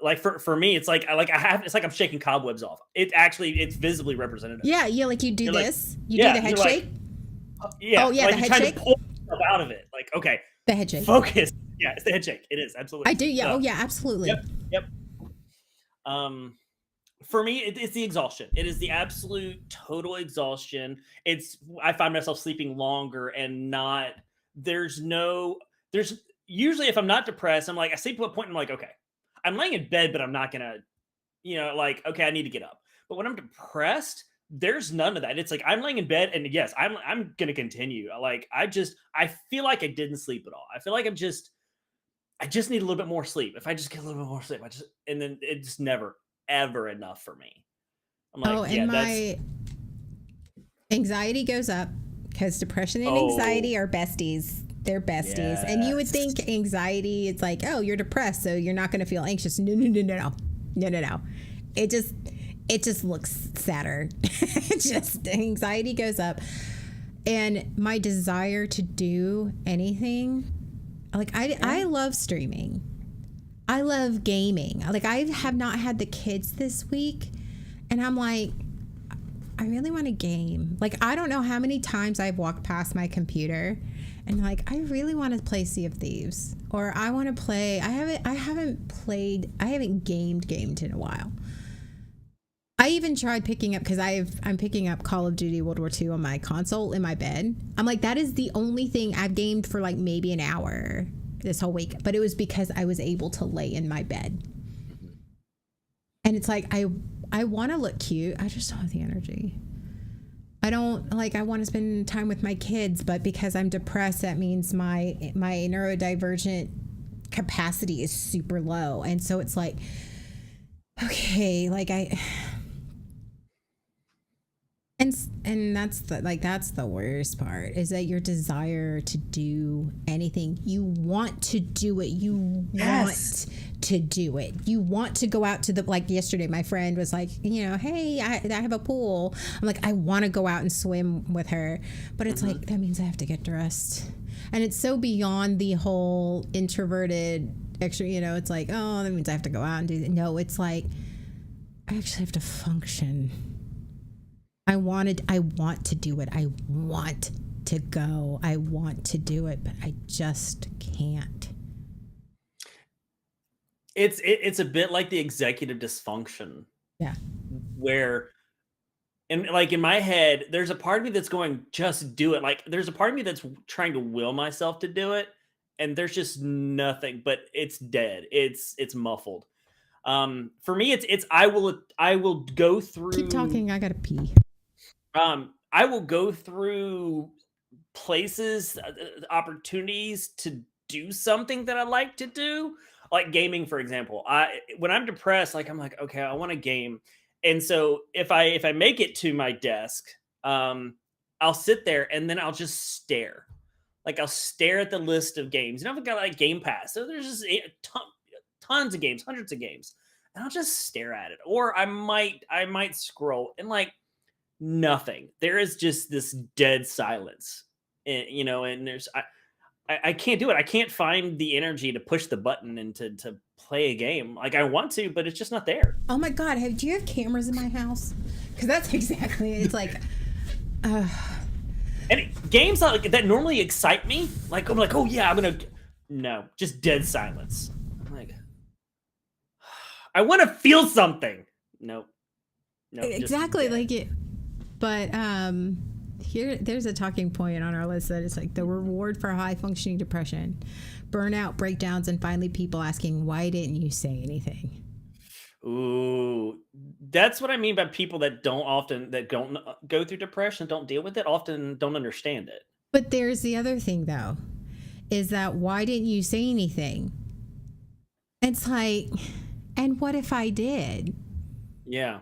like for me it's like it's like I'm shaking cobwebs off. It's visibly representative. Yeah, like you do this. You do the head shake. Yeah. Oh yeah, like the head trying shake. To pull yourself out of it. Like okay, the head shake. Focus. Yeah, it's the head shake. It is absolutely. I do. Yeah. Oh yeah, absolutely. Yep. For me, it's the exhaustion. It is the absolute total exhaustion. I find myself sleeping longer and not. There's usually if I'm not depressed, I'm like I sleep to a point. And I'm like okay, I'm laying in bed, but I'm not gonna, like okay, I need to get up. But when I'm depressed, there's none of that. It's like I'm laying in bed, and yes, I'm gonna continue. Like I feel like I didn't sleep at all. I feel like I just need a little bit more sleep. If I just get a little bit more sleep, and then it's never ever enough for me. I'm like, and my anxiety goes up because depression and anxiety are besties. They're besties. Yes. And you would think anxiety, it's like, oh, you're depressed, so you're not going to feel anxious. No. It just looks sadder. Anxiety goes up. And my desire to do anything, like I love streaming. I love gaming. Like I have not had the kids this week, and I'm like, I really want to game. Like I don't know how many times I've walked past my computer and like I really want to play Sea of Thieves, or I want to play. I haven't gamed in a while. I even tried picking up because I'm picking up Call of Duty World War II on my console in my bed. I'm like, that is the only thing I've gamed for like maybe an hour this whole week, but it was because I was able to lay in my bed. And it's like I want to look cute. I just don't have the energy. I want to spend time with my kids, but because I'm depressed, that means my neurodivergent capacity is super low. And so it's like, okay, like and that's the worst part, is that your desire to do anything, you want to do it. You want to do it. You want to go out to like yesterday, my friend was like, hey, I have a pool. I'm like, I want to go out and swim with her. But it's like, that means I have to get dressed. And it's so beyond the whole introverted extra, it's like, oh, that means I have to go out and do that. No, it's like, I actually have to function. I want to do it. I want to go. I want to do it, but I just can't. It's a bit like the executive dysfunction. Yeah. Where, and like in my head, there's a part of me that's going, just do it. Like there's a part of me that's trying to will myself to do it, and there's just nothing, but it's dead. It's muffled. For me, it's I will go through. Keep talking. I gotta pee. I will go through places, opportunities to do something that I like to do, like gaming, for example. When I'm depressed, like I'm like, okay, I want to game, and so if I make it to my desk, I'll sit there and then I'll just stare. Like I'll stare at the list of games. I've got like Game Pass, so there's just tons of games, hundreds of games, and I'll just stare at it, or I might scroll and like. Nothing. There is just this dead silence, and there's I can't do it. I can't find the energy to push the button and to play a game. Like I want to, but it's just not there. Oh my god! Do you have cameras in my house? Because that's exactly it. It's like, and games that normally excite me, like I'm like, oh yeah, no, just dead silence. I'm like, I want to feel something. Nope. Exactly like it. But There's a talking point on our list that it's like the reward for high functioning depression, burnout, breakdowns, and finally people asking, why didn't you say anything? Ooh, that's what I mean by people that don't go through depression, don't deal with it, often don't understand it. But there's the other thing though, is that why didn't you say anything? It's like, and what if I did? Yeah.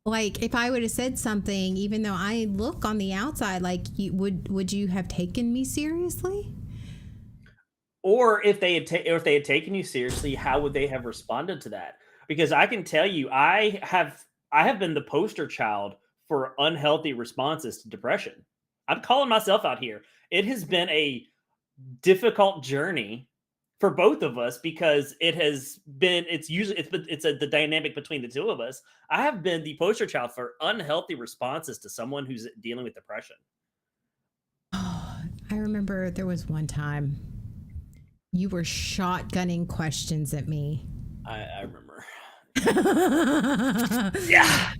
Like if I would have said something, even though I look on the outside, like would you have taken me seriously? Or if they had taken you seriously, how would they have responded to that? Because I can tell you, I have been the poster child for unhealthy responses to depression. I'm calling myself out here. It has been a difficult journey for both of us because it's the dynamic between the two of us. I have been the poster child for unhealthy responses to someone who's dealing with depression. Oh, I remember there was one time you were shotgunning questions at me. I remember. Yeah.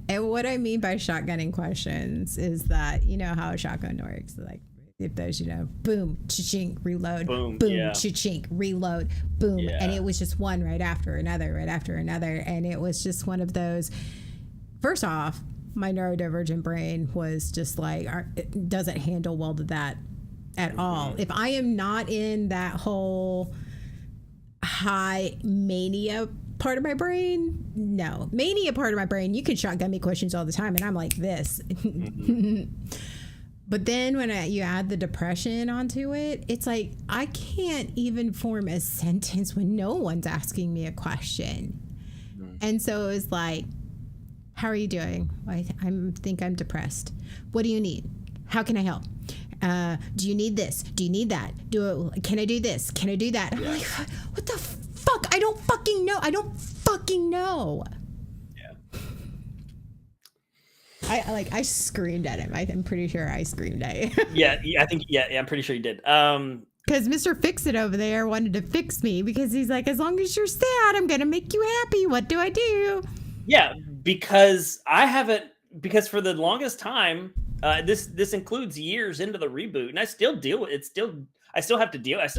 And what I mean by shotgunning questions is that, you know how a shotgun works. Like if there's, boom, cha-chink, reload, boom, yeah. cha-chink, reload, boom. Yeah. And it was just one right after another, right after another. And it was just one of those, first off, my neurodivergent brain was just like, it doesn't handle well to that at all. If I am not in that whole high mania part of my brain, no. Mania part of my brain, you can shotgun me questions all the time and I'm like this. But then when you add the depression onto it, it's like I can't even form a sentence when no one's asking me a question. And so it was like, how are you doing? I think I'm depressed. What do you need? How can I help? Do you need this? Do you need that? Can I do this? Can I do that? I'm like, what the fuck? I don't fucking know. I don't fucking know. Yeah. I screamed at him. I'm pretty sure I screamed at him. Yeah, I think I'm pretty sure you did. Because Mr. Fix-It over there wanted to fix me because he's like, as long as you're sad, I'm gonna make you happy. What do I do? Yeah, because for the longest time, this includes years into the reboot, and I still deal with it. I still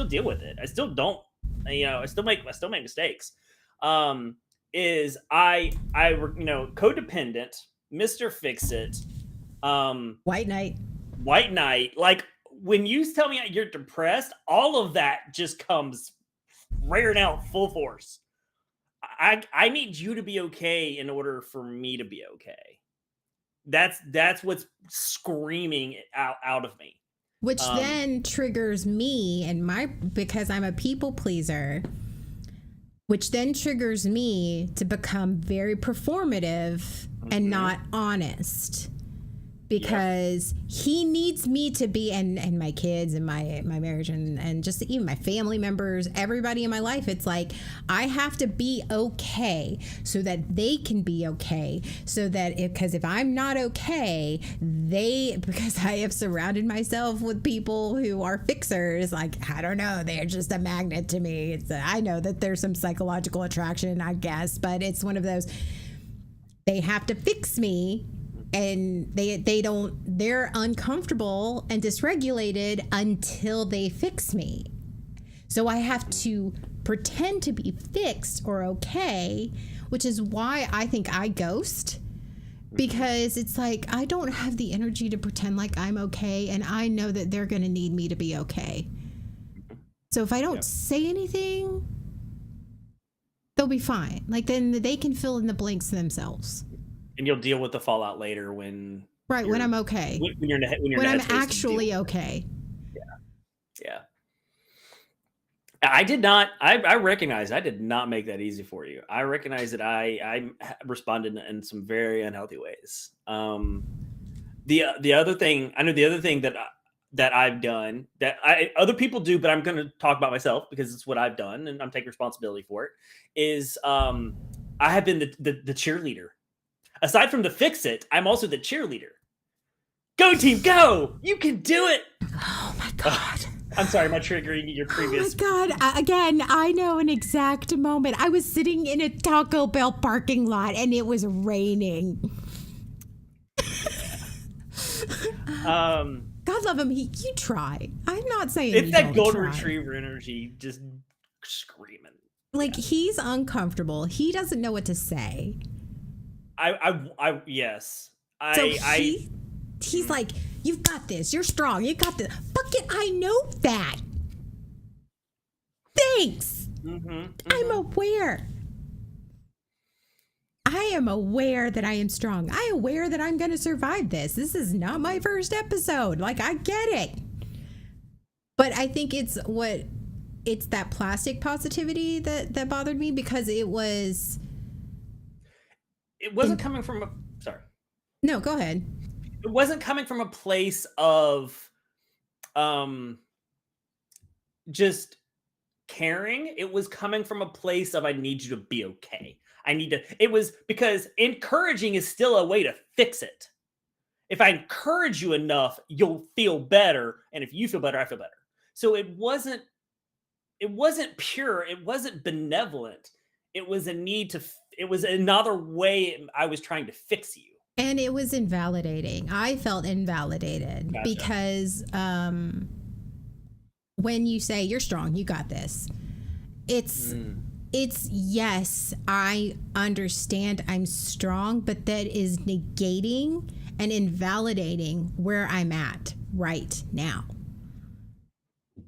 deal with it. I still don't, I still make mistakes. Is I codependent, Mr. Fix-It, White Knight. Like when you tell me you're depressed, all of that just comes rearing out full force. I need you to be okay in order for me to be okay. That's what's screaming out of me. Which then triggers me because I'm a people pleaser, which then triggers me to become very performative and not honest. Because he needs me to be, and my kids and my marriage and just even my family members, everybody in my life, it's like I have to be okay so that they can be okay. So that because if I'm not okay, because I have surrounded myself with people who are fixers, like, I don't know, they're just a magnet to me. I know that there's some psychological attraction, I guess, but it's one of those, they have to fix me. And they're uncomfortable and dysregulated until they fix me. So I have to pretend to be fixed or okay, which is why I think I ghost, because it's like, I don't have the energy to pretend like I'm okay. And I know that they're going to need me to be okay. So if I don't say anything, they'll be fine. Like then they can fill in the blanks themselves. And you'll deal with the fallout later when I'm okay. When I'm actually okay. Yeah. I recognize I did not make that easy for you. I recognize that I responded in some very unhealthy ways. The other thing that I've done that other people do, but I'm going to talk about myself because it's what I've done and I'm taking responsibility for it, is I have been the cheerleader. Aside from the Fix-It, I'm also the cheerleader. Go team, go! You can do it! Oh my God. I'm sorry, am I triggering your previous... Oh my God. Again, I know an exact moment. I was sitting in a Taco Bell parking lot and it was raining. God love him. You try. I'm not saying It's you that don't golden try. retriever energy, just screaming. Like he's uncomfortable. He doesn't know what to say. Yes. So I he's like, you've got this. You're strong. You got this. Fuck it. I know that. Thanks. I'm aware. I am aware that I am strong. I am aware that I'm going to survive this. This is not my first episode. Like, I get it. But I think it's that plastic positivity that bothered me, because it wasn't coming from a, sorry. No, go ahead. It wasn't coming from a place of just caring. It was coming from a place of, I need you to be okay. It was because encouraging is still a way to fix it. If I encourage you enough, you'll feel better. And if you feel better, I feel better. So it wasn't pure. It wasn't benevolent. It was it was another way I was trying to fix you. And it was invalidating. I felt invalidated. Gotcha. Because when you say you're strong, you got this, it's yes, I understand I'm strong, but that is negating and invalidating where I'm at right now.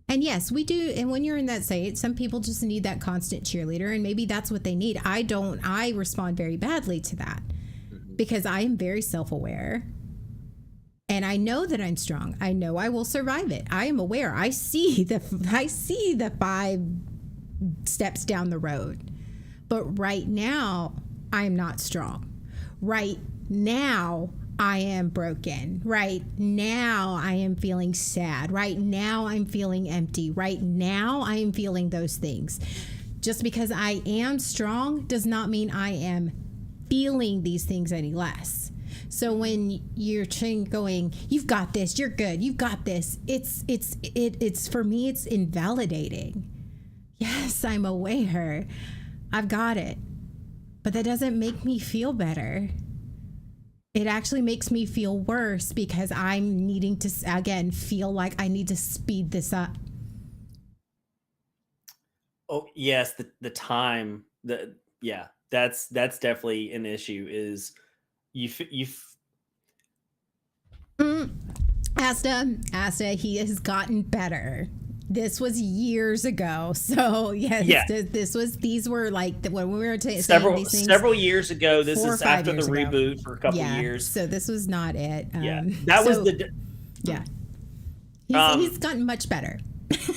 And yes, we do. And when you're in that state, some people just need that constant cheerleader, and maybe that's what they need. I respond very badly to that, because I am very self-aware. And I know that I'm strong. I know I will survive it. I am aware. I see the 5 steps down the road. But right now, I am not strong. Right now, I am broken. Right now, I am feeling sad. Right now, I'm feeling empty. Right now, I am feeling those things. Just because I am strong does not mean I am feeling these things any less. So when you're going, you've got this, you're good, you've got this, it's for me, it's invalidating. Yes, I'm aware. I've got it. But that doesn't make me feel better. It actually makes me feel worse, because I'm needing to, again, feel like I need to speed this up. Oh, yes, the time, that's definitely an issue. Is Asta, he has gotten better. This was years ago, so yes, these were like when we were saying these things several years ago. This is after the reboot for a couple years, so this was not it. He's gotten much better.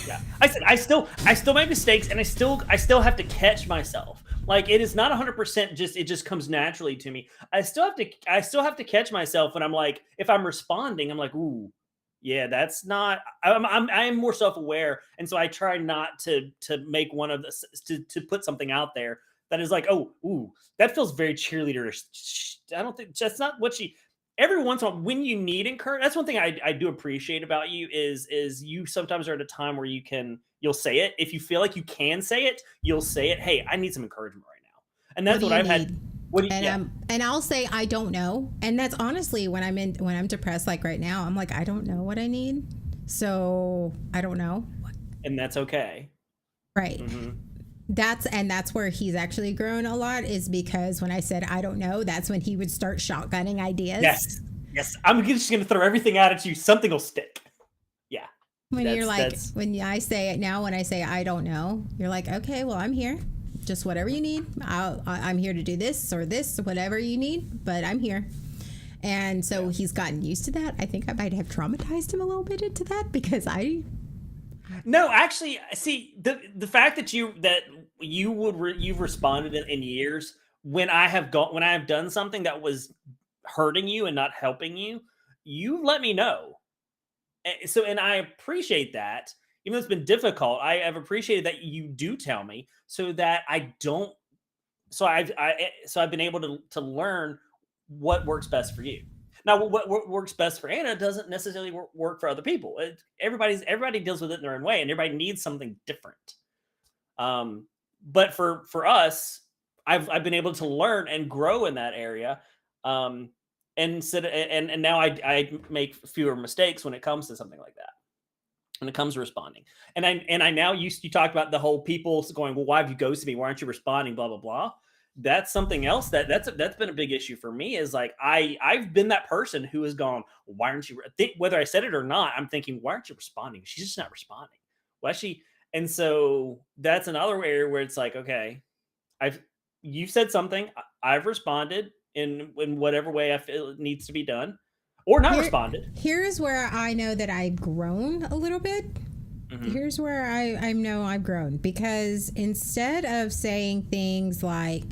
Yeah, I said I still make mistakes, and I still have to catch myself. Like, it is not 100% just, it just comes naturally to me. I still have to catch myself when I'm like, if I'm responding, I'm like, ooh, yeah, that's not. I am more self-aware, and so I try not to make one of this to put something out there that is like, oh, ooh, that feels very cheerleader. I don't think that's not what she. Every once in a while, when you need encouragement, that's one thing I do appreciate about you is you sometimes are at a time where you'll say it. If you feel like you can say it, you'll say it. Hey, I need some encouragement right now, and that's what I've had. And I'll say I don't know, and that's honestly when I'm depressed, like right now, I'm like, I don't know what I need, so I don't know, and that's okay, right? Mm-hmm. That's where he's actually grown a lot, is because when I said I don't know, that's when he would start shotgunning ideas. Yes, I'm just gonna throw everything out at you. Something will stick. Yeah. When I say it now, when I say I don't know, you're like, okay, well, I'm here. Just whatever you need. I'm here to do this, whatever you need, but I'm here. And so he's gotten used to that. I think I might have traumatized him a little bit into that, because No, actually, see, the fact that you've responded in years when I have done something that was hurting you and not helping you, you let me know. So, and I appreciate that. Even though it's been difficult, I have appreciated that you do tell me, so that I don't. So I've been able to learn what works best for you. Now, what works best for Anna doesn't necessarily work for other people. Everybody deals with it in their own way, and everybody needs something different. But for us, I've been able to learn and grow in that area. and now I make fewer mistakes when it comes to something like that. When it comes to responding, and I now you talked about the whole people going, well, why have you ghosted me? Why aren't you responding? Blah blah blah. That's something else that's been a big issue for me. Is like I've been that person who has gone, why aren't you? Whether I said it or not, I'm thinking, why aren't you responding? She's just not responding. Why is she? And so that's another area where it's like, okay, I've you said something, I've responded in whatever way I feel it needs to be done, or not responded. Here's where I know that I've grown a little bit. Mhm. Here's where I know I've grown, because instead of saying things like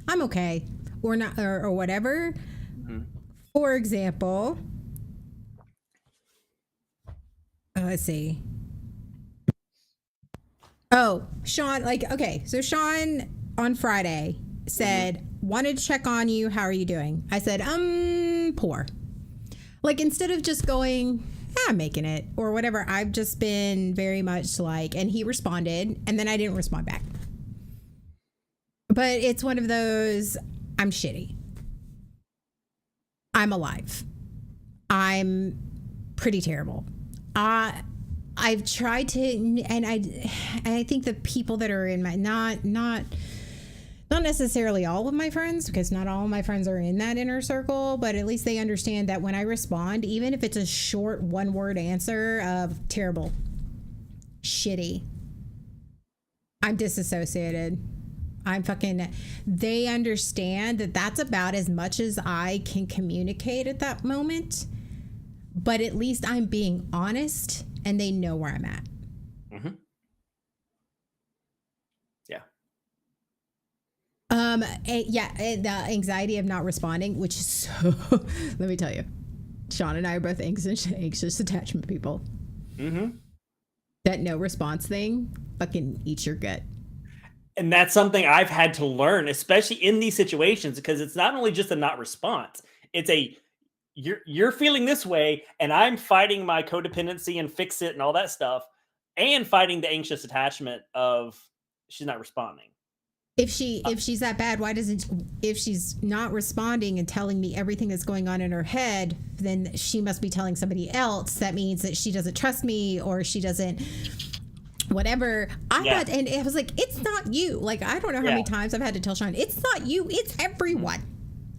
I'm okay or not or whatever, Mhm. for example, let's see. Oh, Sean, like, okay, so Sean on Friday said, wanted to check on you. How are you doing? I said, poor. Like, instead of just going, I'm making it or whatever, I've just been very much like, and he responded, and then I didn't respond back. But it's one of those, I'm shitty. I'm alive. I'm pretty terrible. I've tried to, and I think the people that are in my not necessarily all of my friends, because not all of my friends are in that inner circle, but at least they understand that when I respond, even if it's a short one-word answer of terrible, shitty, I'm disassociated, I'm fucking, they understand that that's about as much as I can communicate at that moment. But at least I'm being honest and they know where I'm at. Mm-hmm. Yeah. The anxiety of not responding, which is so, let me tell you, Sean and I are both anxious attachment people. Mm-hmm. That no response thing fucking eats your gut. And that's something I've had to learn, especially in these situations, because it's not only just a not response, it's a you're feeling this way, and I'm fighting my codependency and fix it and all that stuff, and fighting the anxious attachment of she's not responding. If she's that bad, why doesn't, if she's not responding and telling me everything that's going on in her head, then she must be telling somebody else. That means that she doesn't trust me, or she doesn't whatever. I'm not, and it was like, it's not you. Like, I don't know how many times I've had to tell Sean, it's not you, it's everyone.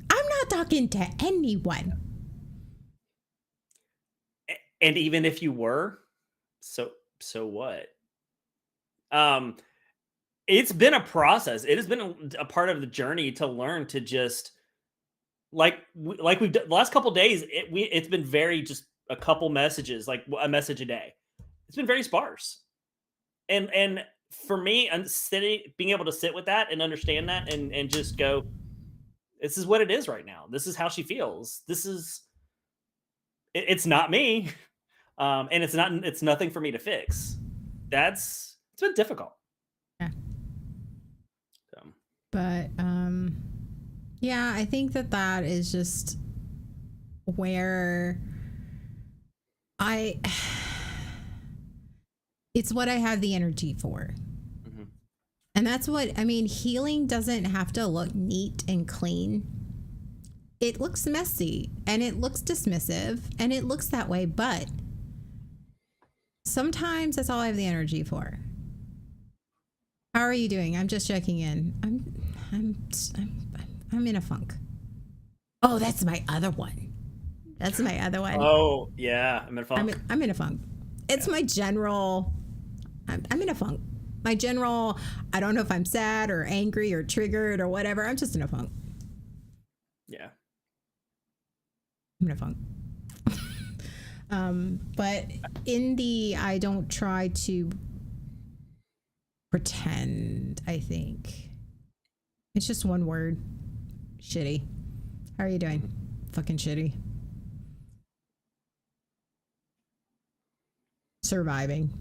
I'm not talking to anyone. And even if you were, so what? It's been a process. It has been a part of the journey to learn to just like we've done the last couple days. It's been very just a couple messages, like a message a day. It's been very sparse, and for me, I'm being able to sit with that and understand that, and just go, this is what it is right now. This is how she feels. This is it's not me, and it's nothing for me to fix. It's been difficult. Yeah. So. But yeah, I think that is just where it's what I have the energy for. Mm-hmm. And that's what, I mean, healing doesn't have to look neat and clean. It looks messy and it looks dismissive and it looks that way, but sometimes that's all I have the energy for. How are you doing? I'm just checking in. I'm in a funk. Oh, that's my other one. That's my other one. Oh, yeah. I'm in a funk. I'm in a funk. It's my general, I'm in a funk. My general, I don't know if I'm sad or angry or triggered or whatever. I'm just in a funk. Yeah. I'm in a funk. But I don't try to pretend, I think. It's just one word. Shitty. How are you doing? Fucking shitty. Surviving.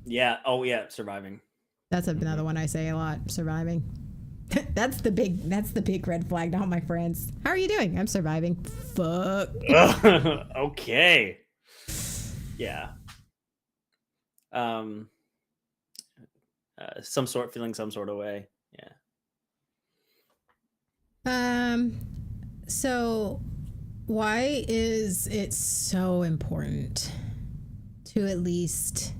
Yeah. Oh, yeah. Surviving. That's another one I say a lot. Surviving. That's the big red flag to all my friends. How are you doing? I'm surviving. Fuck. Okay. Yeah. Feeling some sort of way. Yeah. So Why is it so important to at least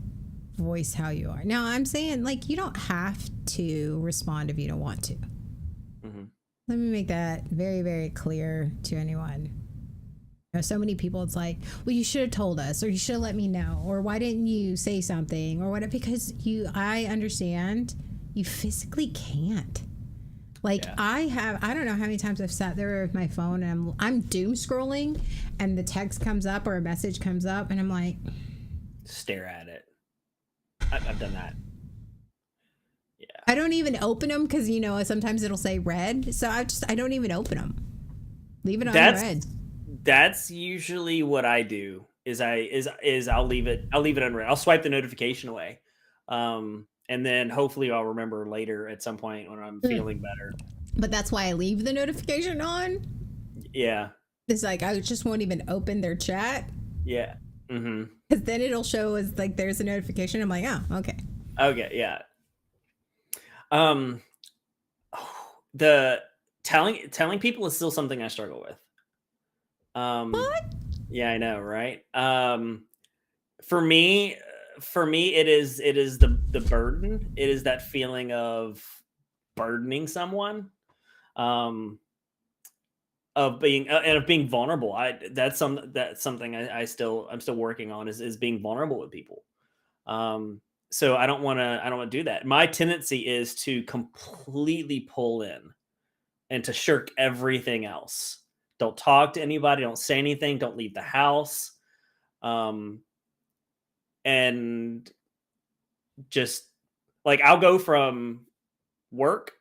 voice how you are? Now, I'm saying, like, you don't have to respond if you don't want to. Mm-hmm. Let me make that very, very clear to anyone. You know, so many people, it's like, well, you should have told us, or you should have let me know, or why didn't you say something, or whatever? Because I understand you physically can't. Like, yeah. I don't know how many times I've sat there with my phone and I'm doom scrolling, and the text comes up or a message comes up, and I'm like, stare at it. I've done that. Yeah. I don't even open them because, you know, sometimes it'll say read. So I don't even open them. Leave it on read. That's usually what I do is I'll leave it unread. I'll swipe the notification away. And then hopefully I'll remember later at some point when I'm feeling better. But that's why I leave the notification on. Yeah. It's like, I just won't even open their chat. Yeah. Mm-hmm. Because then it'll show as like there's a notification. I'm like, oh, okay. Okay, yeah. The telling people is still something I struggle with. What? Yeah, I know, right? For me, it is the burden. It is that feeling of burdening someone. Of being vulnerable. That's something I'm still working on is being vulnerable with people. So I don't want to do that. My tendency is to completely pull in and to shirk everything else. Don't talk to anybody, don't say anything, don't leave the house. And just like I'll go from work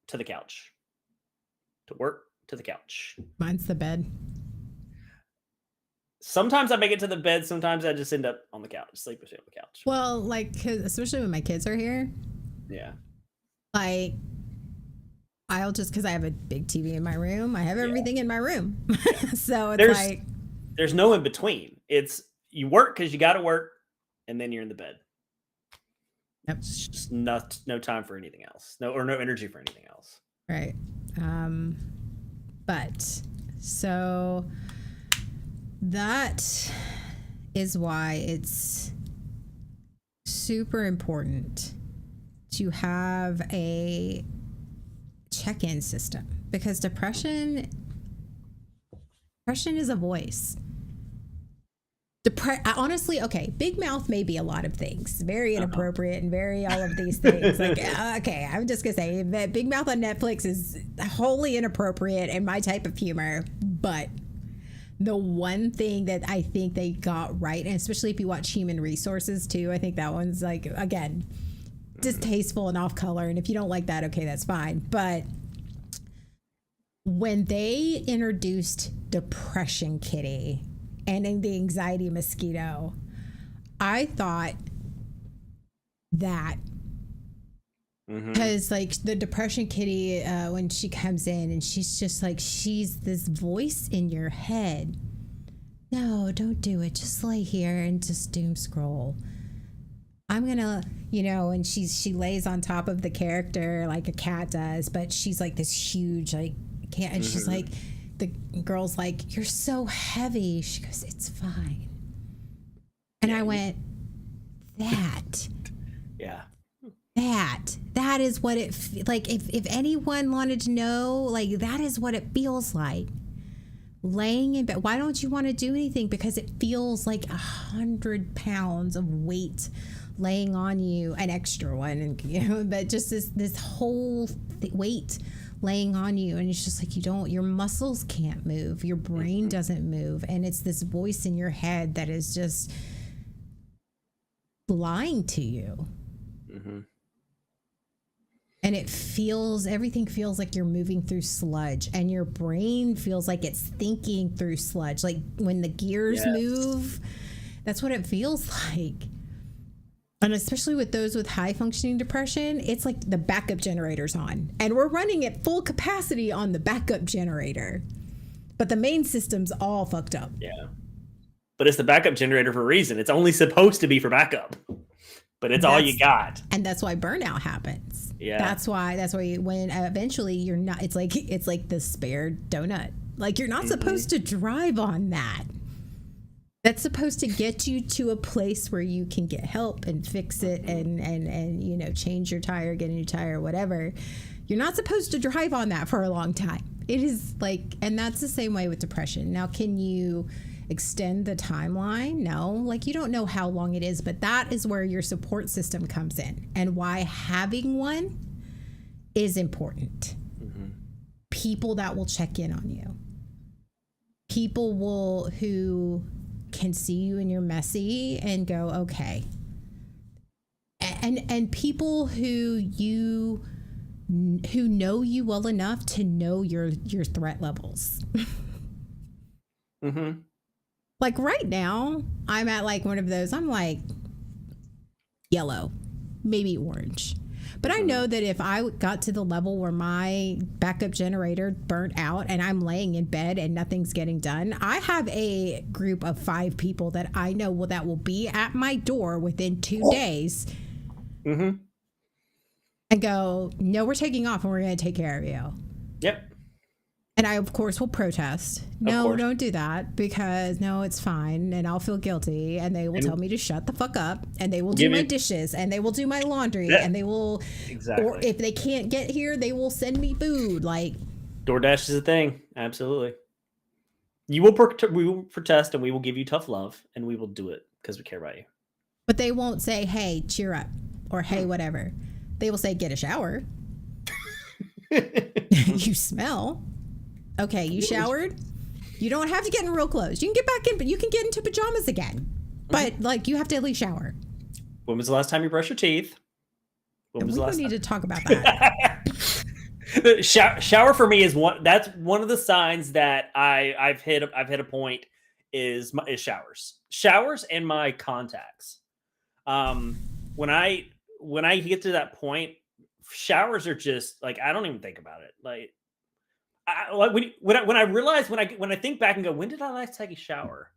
to the couch. To work to the couch. Mine's the bed. Sometimes I make it to the bed. Sometimes I just end up on the couch, sleeping on the couch. Well, like, especially when my kids are here. Yeah. Like, I'll just, because I have a big TV in my room. I have everything in my room. So it's there's no in between. It's you work because you got to work, and then you're in the bed. Yep. It's just no time for anything else. No energy for anything else. Right. But so that is why it's super important to have a check-in system, because depression is a voice. Honestly, okay, big mouth may be a lot of things, very inappropriate and very all of these things. Like, okay, I'm just gonna say that Big Mouth on Netflix is wholly inappropriate and my type of humor. But the one thing that I think they got right, and especially if you watch Human Resources too, I think that one's like, again, distasteful and off color. And if you don't like that, okay, that's fine. But when they introduced Depression Kitty and in the Anxiety Mosquito, I thought that because like the Depression Kitty, when she comes in and she's just like, she's this voice in your head. No, don't do it. Just lay here and just doom scroll. I'm gonna, you know, and she lays on top of the character like a cat does, but she's like this huge like cat, and she's like, the girl's like, you're so heavy. She goes, it's fine. And I went, that. Yeah. That is what it, like, if anyone wanted to know, like, that is what it feels like. Laying in bed. Why don't you want to do anything? Because it feels like 100 pounds of weight laying on you, an extra one, and you know, but just this whole weight laying on you, and it's just like your muscles can't move, your brain doesn't move, and it's this voice in your head that is just lying to you. And everything feels like you're moving through sludge, and your brain feels like it's thinking through sludge. Like when the gears move, that's what it feels like. And especially with those with high functioning depression, it's like the backup generator's on, and we're running at full capacity on the backup generator, but the main system's all fucked up. Yeah. But it's the backup generator for a reason. It's only supposed to be for backup, but it's all you got. And that's why burnout happens. Yeah. That's why when eventually you're not, it's like the spare donut. Like, you're not supposed to drive on that. That's supposed to get you to a place where you can get help and fix it and you know, change your tire, get a new tire, whatever. You're not supposed to drive on that for a long time. It is like, and that's the same way with depression. Now, can you extend the timeline? No, like, you don't know how long it is, but that is where your support system comes in and why having one is important. People that will check in on you. People who can see you and you're messy and go, okay. And people who know you well enough to know your threat levels. Like right now, I'm at like one of those, I'm like yellow, maybe orange. But I know that if I got to the level where my backup generator burnt out and I'm laying in bed and nothing's getting done, I have a group of 5 people that I know that will be at my door within 2 days and go, no, we're taking off and we're going to take care of you. Yep. And I, of course, will protest. No, don't do that, because no, it's fine. And I'll feel guilty. And they will tell me to shut the fuck up. And they will do my dishes. And they will do my laundry. And they will, or if they can't get here, they will send me food. Like, DoorDash is a thing. Absolutely. We will protest and we will give you tough love. And we will do it because we care about you. But they won't say, hey, cheer up. Or hey, whatever. They will say, get a shower. You smell. Okay, you showered? You don't have to get in real clothes. You can get back in, but you can get into pajamas again. But, like, you have to at least shower. When was the last time you brushed your teeth? We don't need to talk about that. Shower for me is that's one of the signs that I've hit a point is showers and my contacts. When I get to that point, showers are just like, I don't even think about it. Like, when I realize, when I think back and go, when did I last take a shower?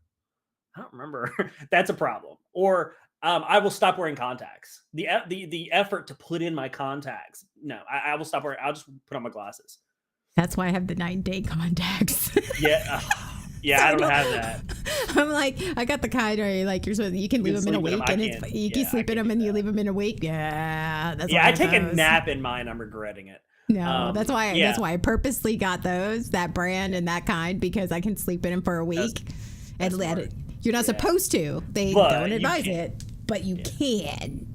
I don't remember. That's a problem. Or I will stop wearing contacts. The effort to put in my contacts. No, I will stop wearing. I'll just put on my glasses. That's why I have the 9-day contacts. Yeah. Yeah, so I don't have that. I'm like, I got the kind where like you can leave them in a week, and you can sleep in them and you leave them in a week. Yeah, that's I take a nap in mine. I'm regretting it. No, that's why I purposely got that brand and that kind, because I can sleep in them for a week and let it. You're not supposed to. They don't advise it, but you can.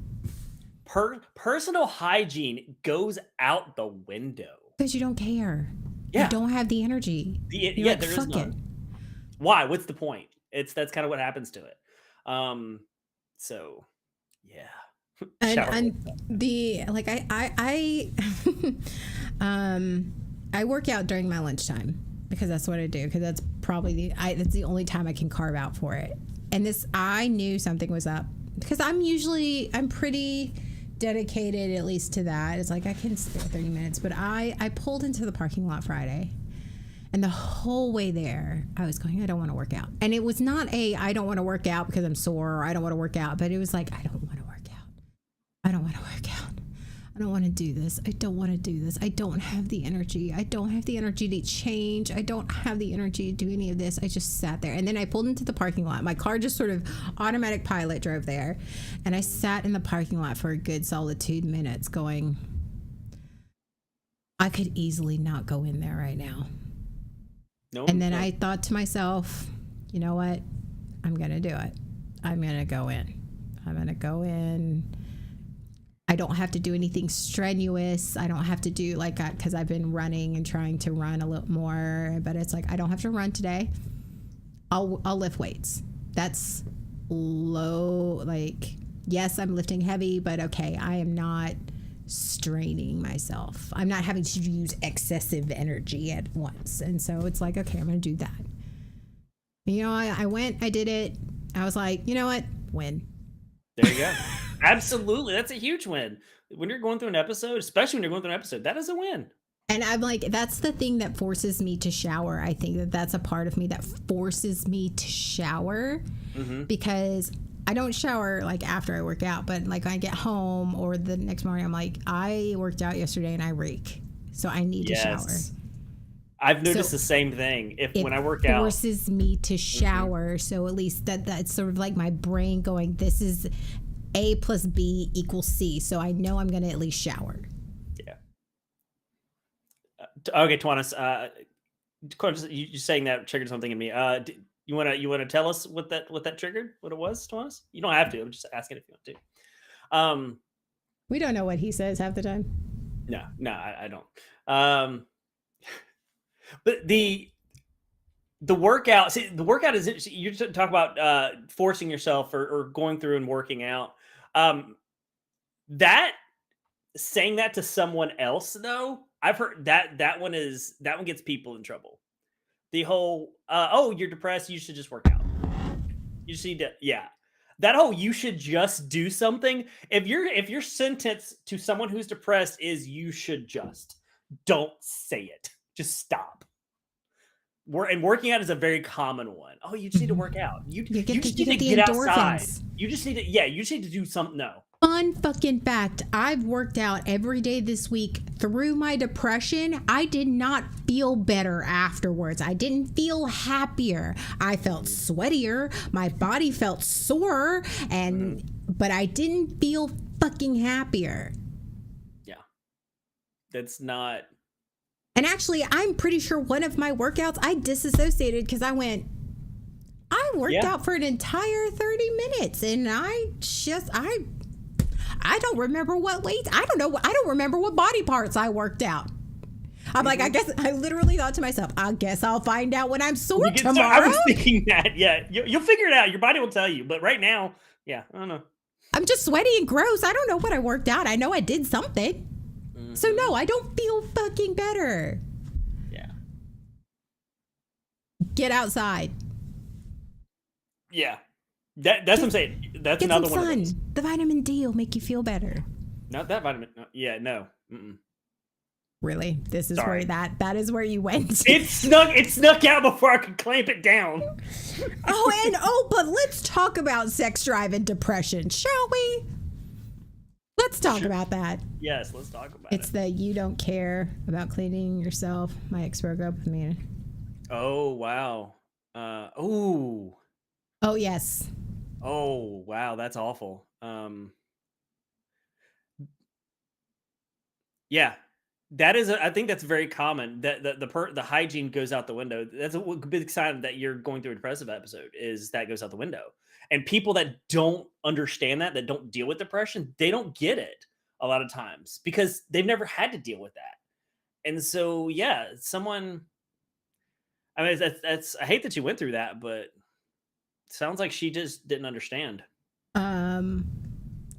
Personal hygiene goes out the window because you don't care. Yeah. You don't have the energy. There is none. Why? What's the point? That's kind of what happens to it. So yeah. And the like I work out during my lunchtime because that's what I do, because that's probably that's the only time I can carve out for it. And I knew something was up, because I'm pretty dedicated at least to that. It's like I can spare 30 minutes, but I pulled into the parking lot Friday, and the whole way there I was going, I don't want to work out. And it was not I don't want to work out because I'm sore, or I don't want to work out, but it was like, I don't want to work out. I don't want to work out. I don't want to do this. I don't want to do this. I don't have the energy. I don't have the energy to change. I don't have the energy to do any of this. I just sat there. And then I pulled into the parking lot. My car just sort of automatic pilot drove there. And I sat in the parking lot for a good solid 2 minutes going, I could easily not go in there right now. And then I thought to myself, you know what? I'm going to do it. I'm going to go in. I'm going to go in. I don't have to do anything strenuous. I don't have to do because I've been running and trying to run a little more, but it's like, I don't have to run today. I'll lift weights. That's low. Like, yes, I'm lifting heavy, but okay, I am not straining myself. I'm not having to use excessive energy at once. And so it's like, okay, I'm going to do that. You know, I went, I did it. I was like, you know what? Win. There you go. Absolutely. That's a huge win. When you're going through an episode, especially when you're going through an episode, that is a win. And I'm like, that's the thing that forces me to shower. I think that's a part of me that forces me to shower, because I don't shower like after I work out, but like when I get home or the next morning, I'm like, I worked out yesterday and I reek. So I need to shower. I've noticed So the same thing. If it when I work out, forces me to shower. So at least that's sort of like my brain going, this is A plus B equals C. So I know I'm going to at least shower. yeah. Okay, Twanis, you saying that triggered something in me. You wanna tell us what that triggered? What it was, Twanis? You don't have to. I'm just asking if you want to. We don't know what he says half the time. No, I don't. But the workout, see, the workout is you talk about forcing yourself or going through and working out. That saying that to someone else though, I've heard that one gets people in trouble. The whole oh, you're depressed, you should just work out. You just need to, yeah. That whole you should just do something. If your sentence to someone who's depressed is you should just, don't say it. Just stop. Working out is a very common one. Oh, you just need to work out. You just need to get outside. You just need to, you just need to do something. No. Fun fucking fact, I've worked out every day this week through my depression. I did not feel better afterwards. I didn't feel happier. I felt sweatier. My body felt sore, but I didn't feel fucking happier. Yeah. That's not. And actually, I'm pretty sure one of my workouts I disassociated because I worked out for an entire 30 minutes and I don't remember what weights. I don't remember what body parts I worked out. I'm like, I guess I literally thought to myself, I guess I'll find out when I'm sore tomorrow. I was thinking that, yeah. You'll figure it out. Your body will tell you. But right now, yeah, I don't know. I'm just sweaty and gross. I don't know what I worked out. I know I did something. Mm-hmm. So no, I don't feel fucking better. Yeah. Get outside. Yeah. That's what I'm saying. That's Get another some one. Sun. The vitamin D will make you feel better. Not that vitamin. No. Yeah, no. Mm-mm. Really? This is where that is where you went. It snuck out before I could clamp it down. But let's talk about sex drive and depression, shall we? Let's talk about that. Yes, let's talk about it. It's that you don't care about cleaning yourself. My ex broke up with me. Oh, wow. Ooh. Oh, yes. Oh, wow. That's awful. Yeah. That is, I think that's very common. That the hygiene goes out the window. That's a big sign that you're going through a depressive episode. Is that goes out the window. And people that don't understand that don't deal with depression, they don't get it a lot of times because they've never had to deal with that. And so, yeah, someone. I mean, that's. I hate that you went through that, but it sounds like she just didn't understand. Oh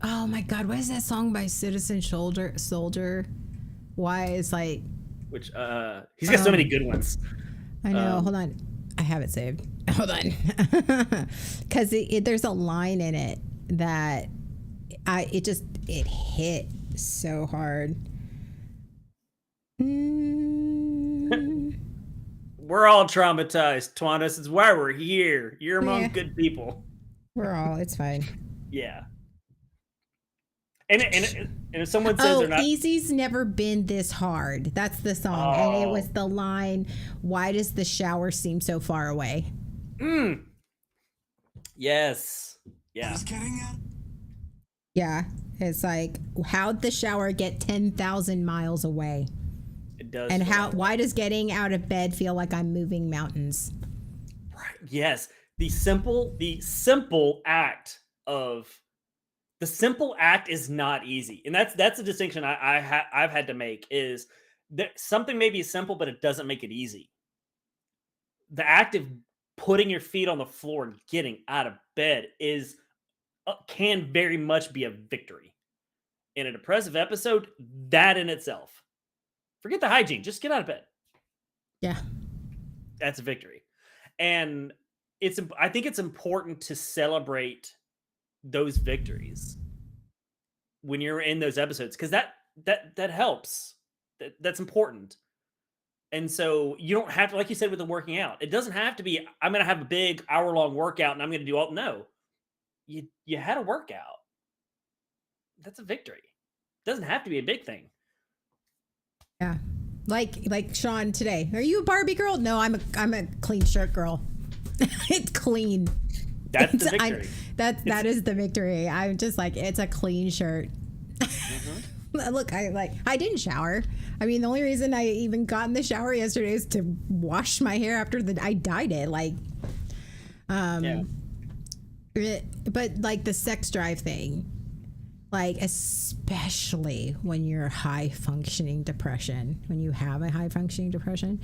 my God, what is that song by Citizen Soldier? Why is like, which he's got so many good ones. I know. Hold on, I have it saved. Hold on, because there's a line in it that it hit so hard. We're all traumatized, Twanis. It's why we're here. You're among good people. It's fine. Yeah. And if someone says they're not, Easy's never been this hard. That's the song, and it was the line. Why does the shower seem so far away? Yes. Yeah. Yeah. It's like, how'd the shower get 10,000 miles away? It does. And why does getting out of bed feel like I'm moving mountains? Right. Yes. The simple act is not easy. And that's a distinction I've had to make, is that something may be simple, but it doesn't make it easy. The act of putting your feet on the floor and getting out of bed can very much be a victory. In a depressive episode, that in itself, forget the hygiene, just get out of bed. Yeah. That's a victory. And I think it's important to celebrate those victories when you're in those episodes, because that helps. That's important. And so you don't have to, like you said with the working out, it doesn't have to be, I'm going to have a big hour-long workout and I'm going to do all. No, you had a workout. That's a victory. It doesn't have to be a big thing. Yeah. Like Sean today. Are you a Barbie girl? No, I'm a clean shirt girl. It's clean. That's the victory. That is the victory. I'm just like, it's a clean shirt. Look, I didn't shower. I mean, the only reason I even got in the shower yesterday is to wash my hair after I dyed it. Like, but like the sex drive thing, like especially when you're high functioning depression, when you have a high functioning depression,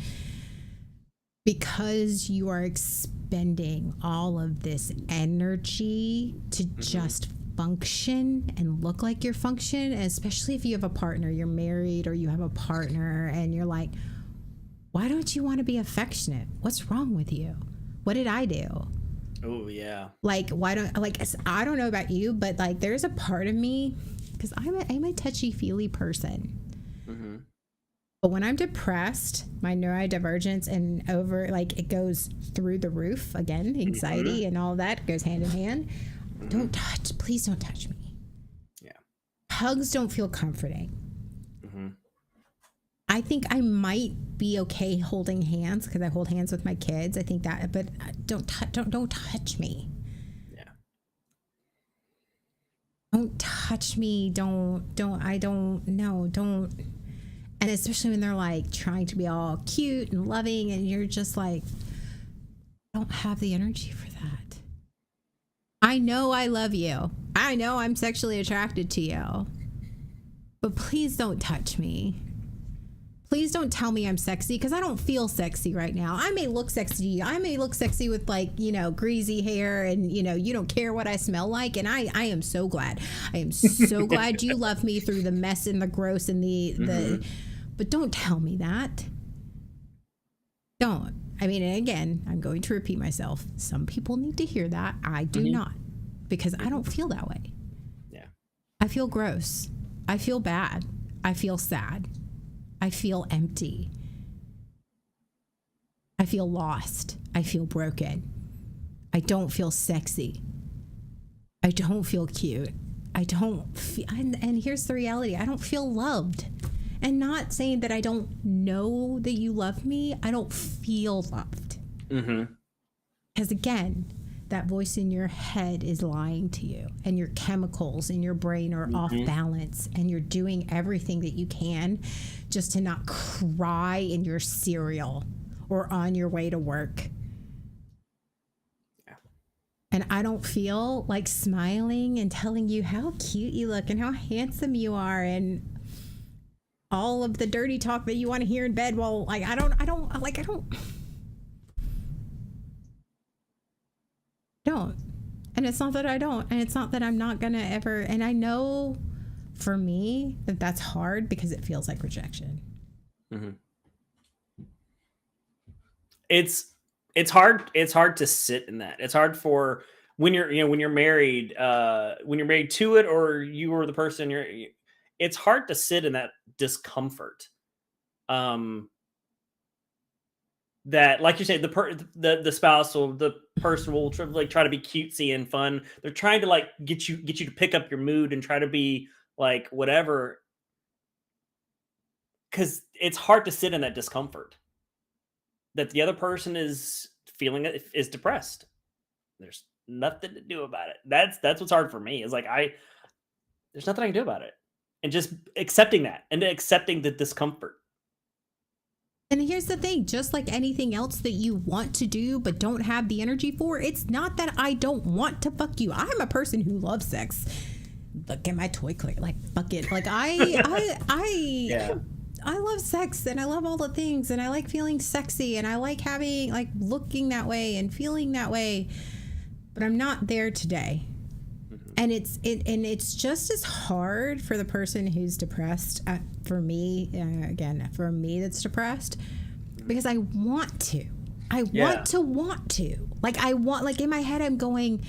because you are expending all of this energy to just function and look like you're function, and especially if you have a partner, you're married or you have a partner and you're like, why don't you want to be affectionate? What's wrong with you? What did I do? Oh yeah. Like, why don't, like, I don't know about you, but like there's a part of me, because I'm a touchy-feely person. Mm-hmm. But when I'm depressed, my neurodivergence and it goes through the roof again, anxiety and all that goes hand in hand. Please don't touch me. Yeah. Hugs don't feel comforting. Mm-hmm. I think I might be okay holding hands because I hold hands with my kids. I think that, but don't touch me. Yeah. Don't touch me. Don't. And especially when they're like trying to be all cute and loving and you're just like, I don't have the energy for that. I know I love you. I know I'm sexually attracted to you. But please don't touch me. Please don't tell me I'm sexy, because I don't feel sexy right now. I may look sexy. I may look sexy with greasy hair and, you don't care what I smell like. And I am so glad. I am so glad you love me through the mess and the gross and the but don't tell me that. Don't. I mean, and again, I'm going to repeat myself. Some people need to hear that. I do not, because I don't feel that way. Yeah. I feel gross. I feel bad. I feel sad. I feel empty. I feel lost. I feel broken. I don't feel sexy. I don't feel cute. I don't feel, and here's the reality. I don't feel loved. And not saying that I don't know that you love me. I don't feel loved. Because again, that voice in your head is lying to you, and your chemicals in your brain are off balance, and you're doing everything that you can just to not cry in your cereal or on your way to work. Yeah. And I don't feel like smiling and telling you how cute you look and how handsome you are and all of the dirty talk that you want to hear in bed. Well, like, I don't. And it's not that I don't, and it's not that I'm not gonna ever. And I know for me that's hard because it feels like rejection. It's hard to sit in that. It's hard for when you're married to it, or you are the person it's hard to sit in that discomfort. That, like you say, the spouse or the person will try to be cutesy and fun. They're trying to like get you to pick up your mood and try to be like whatever, because it's hard to sit in that discomfort that the other person is feeling is depressed. There's nothing to do about it. That's what's hard for me, is like there's nothing I can do about it, and just accepting that and accepting the discomfort. And here's the thing, just like anything else that you want to do but don't have the energy for, it's not that I don't want to fuck you. I'm a person who loves sex. Look at my toy clear, like fuck it. Like I love sex, and I love all the things, and I like feeling sexy, and I like having, like, looking that way and feeling that way. But I'm not there today. And it's just as hard for the person who's depressed. For me, for me that's depressed, because I want to. Want to. Like, like in my head, I'm going,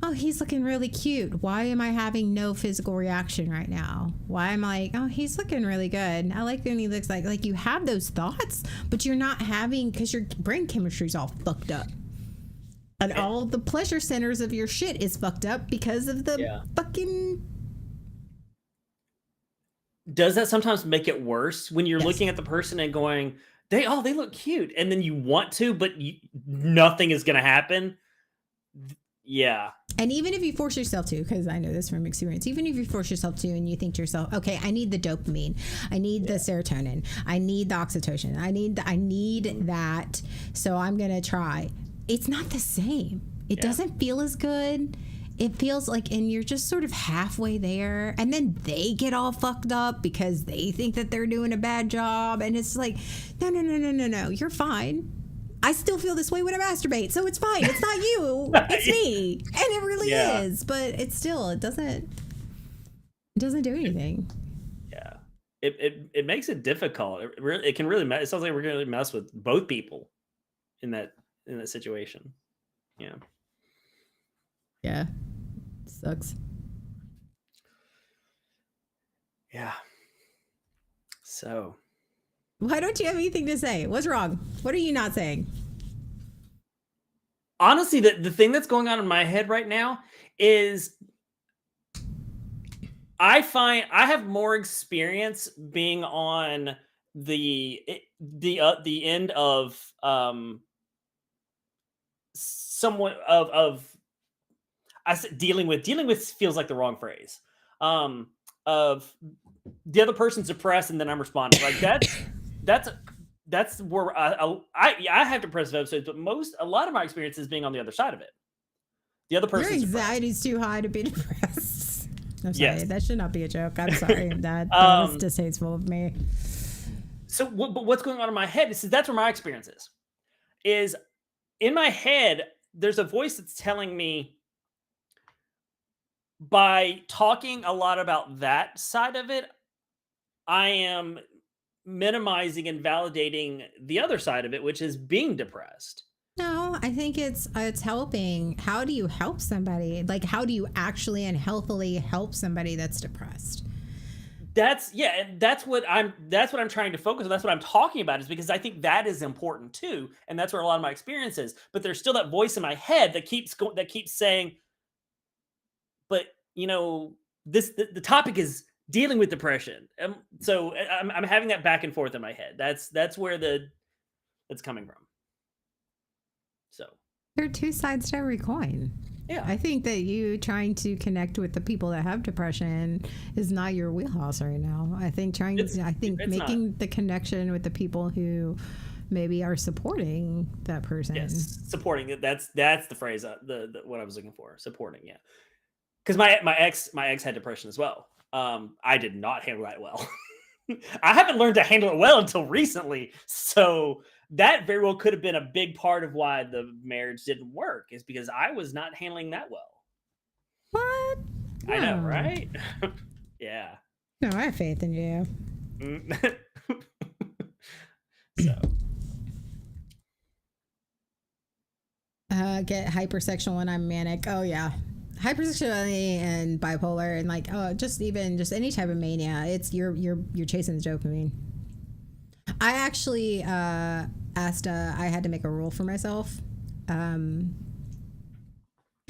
oh, he's looking really cute. Why am I having no physical reaction right now? Why am I like, oh, he's looking really good. I like when he looks like you have those thoughts, but you're not having, because your brain chemistry's all fucked up. And all the pleasure centers of your shit is fucked up because of the fucking... does that sometimes make it worse when you're Yes. looking at the person and going, they look cute, and then you want to, but nothing is gonna happen? Yeah. And even if you force yourself to, because I know this from experience, even if you force yourself to and you think to yourself, okay, I need the dopamine, I need the serotonin, I need the oxytocin, I need that, so I'm gonna try. It's not the same. It doesn't feel as good. It feels like, and you're just sort of halfway there, and then they get all fucked up because they think that they're doing a bad job, and it's like, no, you're fine. I still feel this way when I masturbate, so it's fine. It's not you, it's me, and it really is. But it doesn't do anything. Yeah, it makes it difficult. It can really it sounds like we're gonna really mess with both people in that situation. Yeah. Yeah, sucks. Yeah. So Why don't you have anything to say? What's wrong? What are you not saying? honestly, the thing that's going on in my head right now is I find I have more experience being on the end of somewhat of I said dealing with feels like the wrong phrase. Of the other person's depressed and then I'm responding. Like that's that's where I have depressive episodes, but a lot of my experience is being on the other side of it. The other Your person's depressed. anxiety's too high to be depressed. I'm sorry. Yes. That should not be a joke. I'm sorry. That was distasteful of me. So but what's going on in my head is that's where my experience is in my head. There's a voice that's telling me, by talking a lot about that side of it, I am minimizing and validating the other side of it, which is being depressed. No, I think it's helping. How do you help somebody? Like, how do you actually and healthily help somebody that's depressed? And that's what I'm trying to focus on. That's what I'm talking about, is because I think that is important too, and that's where a lot of my experience is. But there's still that voice in my head that keeps saying, but the topic is dealing with depression. So I'm having that back and forth in my head. That's where that's coming from. So There are two sides to every coin. yeah, I think that you trying to connect with the people that have depression is not your wheelhouse right now. I think making the connection with the people who maybe are supporting that person. yes, supporting it. That's the phrase. The what I was looking for. Supporting, yeah. Because my ex had depression as well. I did not handle that well. I haven't learned to handle it well until recently. So that very well could have been a big part of why the marriage didn't work, is because I was not handling that well. What? I know, No. right? Yeah. No, I have faith in you. So Get hypersexual when I'm manic. Oh yeah. Hypersexuality and bipolar and like just any type of mania. It's you're chasing the dopamine. I actually asked I had to make a rule for myself.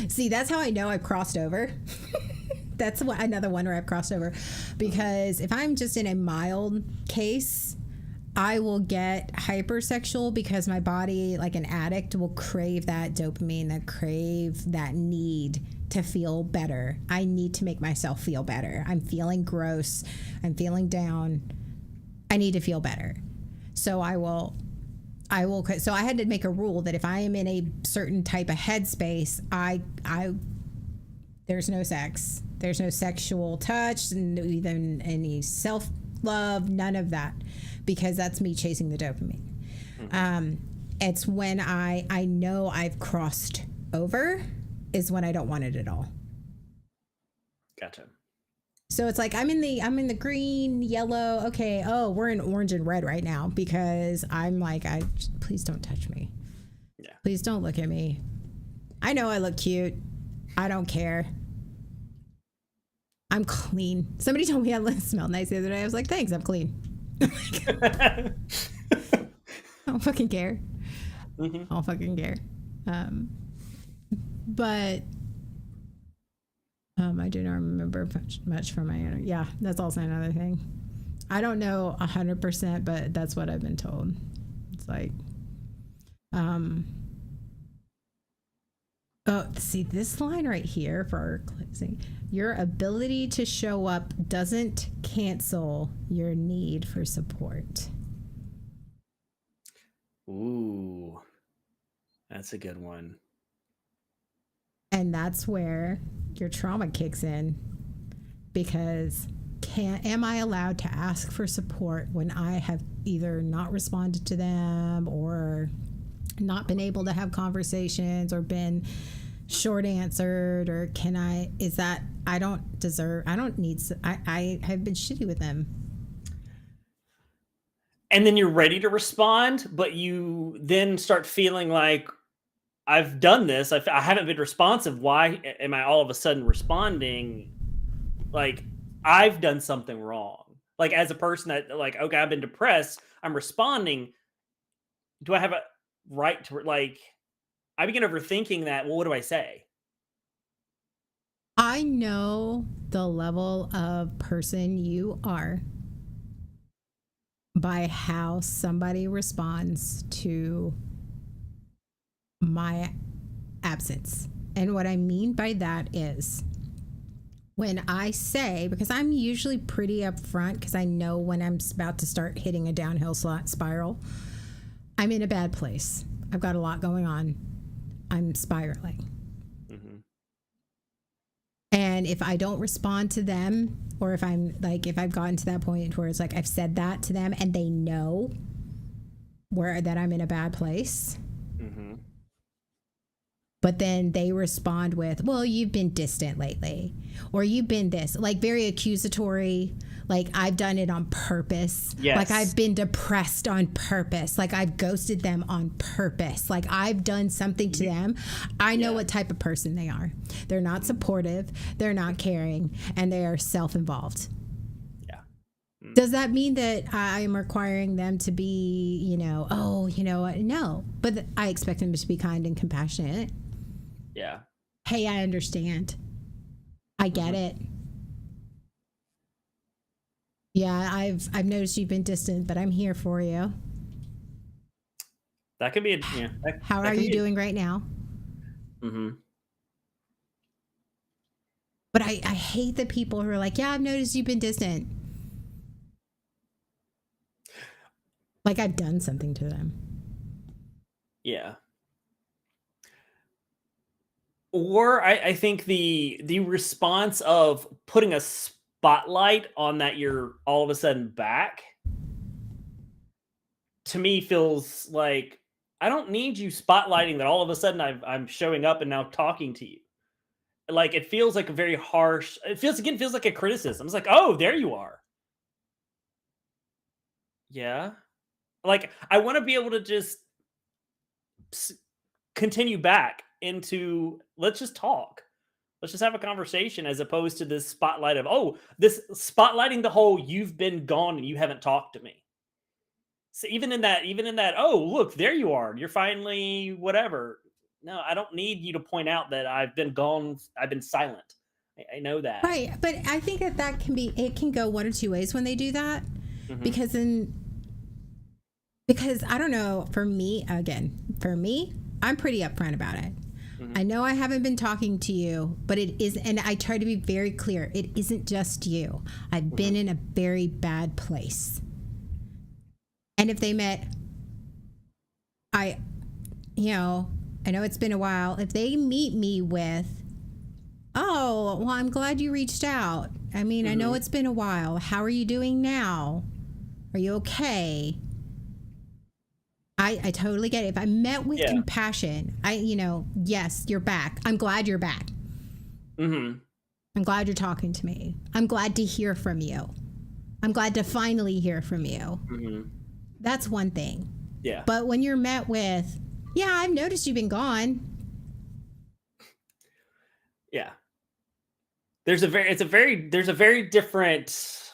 See, that's how I know I've crossed over. That's another one where I've crossed over, because if I'm just in a mild case, I will get hypersexual because my body, like an addict, will crave that dopamine, that need to feel better. I need to make myself feel better. I'm feeling gross. I'm feeling down. I need to feel better. So I will. So I had to make a rule that if I am in a certain type of headspace, there's no sex. There's no sexual touch, and even any self-love, none of that, because that's me chasing the dopamine. Mm-hmm. It's when I know I've crossed over is when I don't want it at all. gotcha. So it's like I'm in the green, yellow. Okay, oh, we're in orange and red right now, because I'm like, please don't touch me. Yeah. Please don't look at me. I know I look cute. I don't care. I'm clean. Somebody told me I smelled nice the other day. I was like, thanks, I'm clean. I don't fucking care. Mm-hmm. I don't fucking care. But I do not remember much from my yeah, that's also another thing. I don't know 100%, but that's what I've been told. It's like, um, oh, see this line right here for our closing. Your ability to show up doesn't cancel your need for support. Ooh, that's a good one. And that's where your trauma kicks in, because am I allowed to ask for support when I have either not responded to them or not been able to have conversations or been short answered, or I don't need, I have been shitty with them. And then you're ready to respond, but you then start feeling like, I've done this. I haven't been responsive. Why am I all of a sudden responding? Like, I've done something wrong. Like, as a person that, like, okay, I've been depressed, I'm responding. Do I have a right to, like, I begin overthinking that. Well, what do I say? I know the level of person you are by how somebody responds to my absence. And what I mean by that is, when I say, because I'm usually pretty upfront because I know when I'm about to start hitting a downhill spiral, I'm in a bad place. I've got a lot going on. I'm spiraling. Mm-hmm. And if I don't respond to them, or if I've gotten to that point where it's like I've said that to them and they know that I'm in a bad place, mm-hmm. But then they respond with, well, you've been distant lately, or you've been this, like very accusatory, like I've done it on purpose. Yes. Like I've been depressed on purpose. Like I've ghosted them on purpose. Like I've done something to them. I know what type of person they are. They're not supportive. They're not caring, and they are self-involved. Yeah. Does that mean that I'm requiring them to be, no, but I expect them to be kind and compassionate. Yeah. Hey, I understand. I get it. Yeah, I've noticed you've been distant, but I'm here for you. That could be How are you doing right now? Mm-hmm. But I hate the people who are like, yeah, I've noticed you've been distant. Like I've done something to them. Yeah. Or I think the response of putting a spotlight on that you're all of a sudden back, to me feels like, I don't need you spotlighting that all of a sudden I'm showing up and now talking to you. Like, it feels like a very harsh, it feels like a criticism. It's like, oh, there you are. Yeah. Like, I want to be able to just continue back into, let's just talk. Let's just have a conversation, as opposed to this spotlight of, oh, this spotlighting the whole you've been gone and you haven't talked to me. So even in that, oh, look, there you are. You're finally whatever. No, I don't need you to point out that I've been gone. I've been silent. I know that. Right. But I think that it can go one or two ways when they do that. Mm-hmm. Because I don't know, for me, I'm pretty upfront about it. Mm-hmm. I know I haven't been talking to you, but it is, and I try to be very clear. It isn't just you. I've been in a very bad place. And if they met, I know it's been a while. If they meet me with, oh, well, I'm glad you reached out. I mean, I know it's been a while. How are you doing now? Are you okay? I totally get it. If I met with compassion, yes, you're back. I'm glad you're back. Mm-hmm. I'm glad you're talking to me. I'm glad to hear from you. I'm glad to finally hear from you. Mm-hmm. That's one thing. Yeah. But when you're met with, yeah, I've noticed you've been gone. Yeah. There's a very different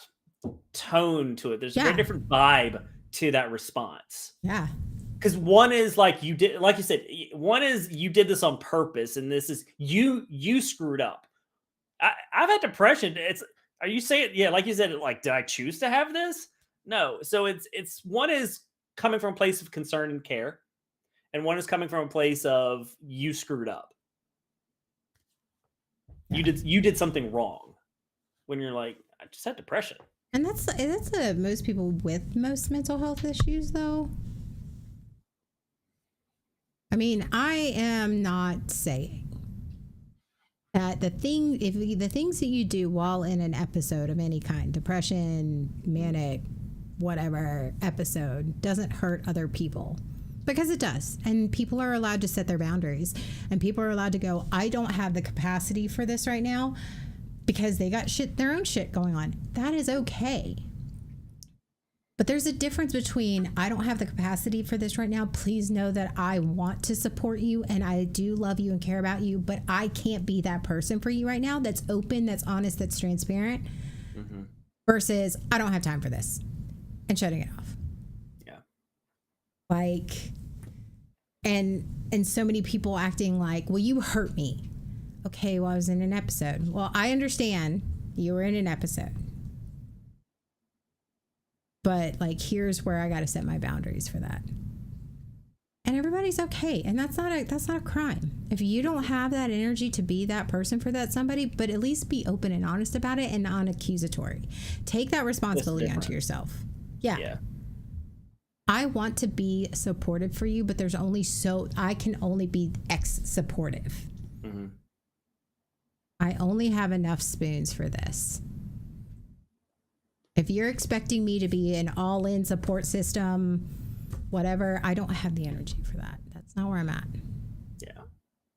tone to it. There's a very different vibe to that response. Yeah. Because one is like, you did, like you said, one is you did this on purpose, and this is you screwed up. I've had depression. Are you saying, yeah, like you said, like, did I choose to have this? No. So it's one is coming from a place of concern and care, and one is coming from a place of you screwed up. You did something wrong. When you're like, I just had depression. And that's most people with most mental health issues, though. I mean, I am not saying that the things that you do while in an episode of any kind, depression, manic, whatever episode, doesn't hurt other people, because it does. And people are allowed to set their boundaries, and people are allowed to go, I don't have the capacity for this right now, because they got their own shit going on. That is okay. But there's a difference between, I don't have the capacity for this right now. Please know that I want to support you and I do love you and care about you, but I can't be that person for you right now that's open, that's honest, that's transparent, versus I don't have time for this and shutting it off. Yeah. Like, and so many people acting like, well, you hurt me. Okay, well, I was in an episode. Well, I understand you were in an episode. But like, here's where I got to set my boundaries for that. And everybody's okay. And that's not a crime. If you don't have that energy to be that person for that somebody, but at least be open and honest about it and non-accusatory. Take that responsibility onto yourself. Yeah. I want to be supportive for you, but there's only I can only be X supportive. Mm-hmm. I only have enough spoons for this. If you're expecting me to be an all-in support system, whatever, I don't have the energy for that. That's not where I'm at. Yeah.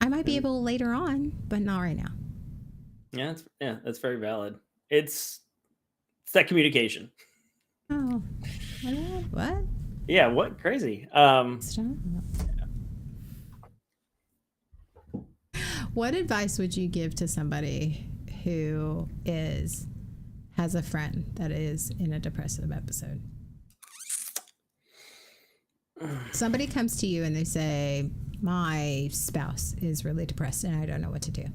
I might be able later on, but not right now. Yeah, that's very valid. It's that communication. Oh. What? Yeah, what? Crazy. Stop. What advice would you give to somebody who has a friend that is in a depressive episode? Somebody comes to you and they say, my spouse is really depressed and I don't know what to do.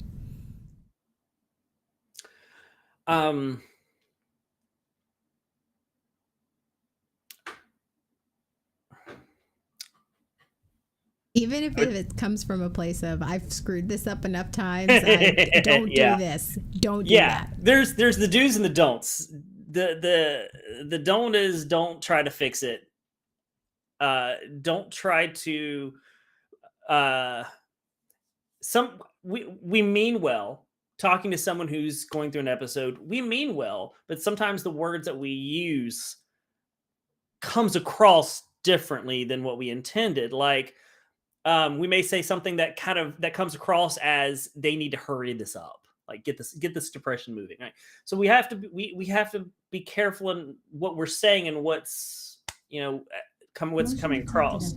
Even if it comes from a place of, I've screwed this up enough times, don't do this. Don't do that. There's the do's and the don'ts. The don't is, don't try to fix it. Don't try to we mean well. Talking to someone who's going through an episode, we mean well, but sometimes the words that we use comes across differently than what we intended. Like, we may say something that comes across as they need to hurry this up, like get this depression moving. Right? So we have to be careful in what we're saying and what's coming across.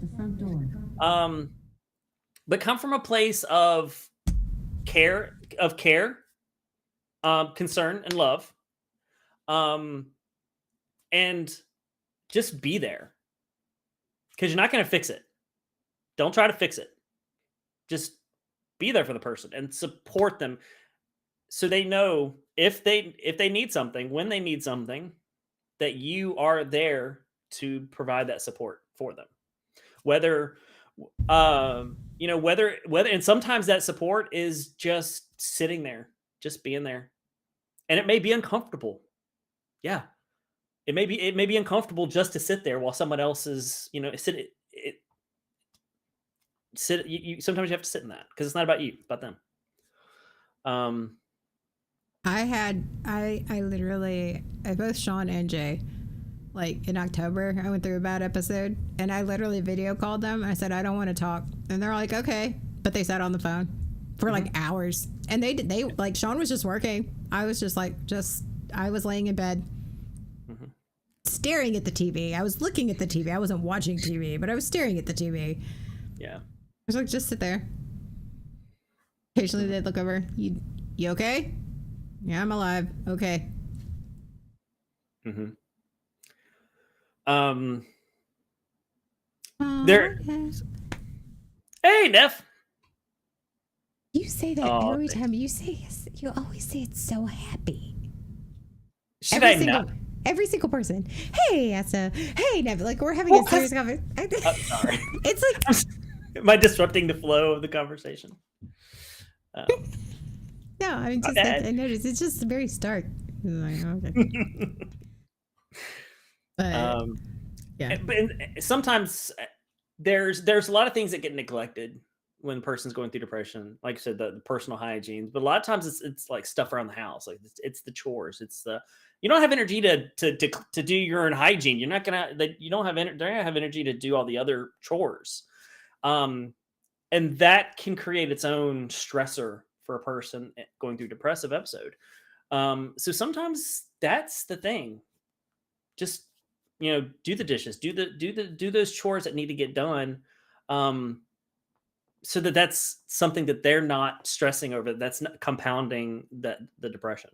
But come from a place of care, concern and love, and just be there, because you're not going to fix it. Don't try to fix it. Just be there for the person and support them, so they know if they need something, when they need something, that you are there to provide that support for them. Whether and sometimes that support is just sitting there, just being there. And it may be uncomfortable. Yeah. It may be uncomfortable just to sit there while someone else is, sometimes you have to sit in that, because it's not about you, it's about them. Both Sean and Jay, like in October, I went through a bad episode and I literally video called them. I said, I don't want to talk. And they're like, okay. But they sat on the phone for like hours, and they like, Sean was just working. I was just like, I was laying in bed staring at the TV. I was looking at the TV. I wasn't watching TV, but I was staring at the TV. Yeah. I was like, just sit there. Occasionally they'd look over. You okay? Yeah, I'm alive. Okay. Hey, Neff. You say that every time you say yes. You always say it's so happy. Should I not? Every single person. Hey, Asa. Hey, Nev. Like, we're having a serious conversation. Sorry. It's like, am I disrupting the flow of the conversation? no, I mean, just I noticed it's just very stark. Like, okay. But yeah. But sometimes there's a lot of things that get neglected when a person's going through depression. Like I said, the personal hygiene, but a lot of times it's like stuff around the house. Like it's the chores. It's the you don't have energy to do your own hygiene. You're not gonna you don't have they're gonna have energy to do all the other chores, and that can create its own stressor for a person going through a depressive episode. So sometimes that's the thing. Just do the dishes, do those chores that need to get done, so that's something that they're not stressing over. That's not compounding the depression.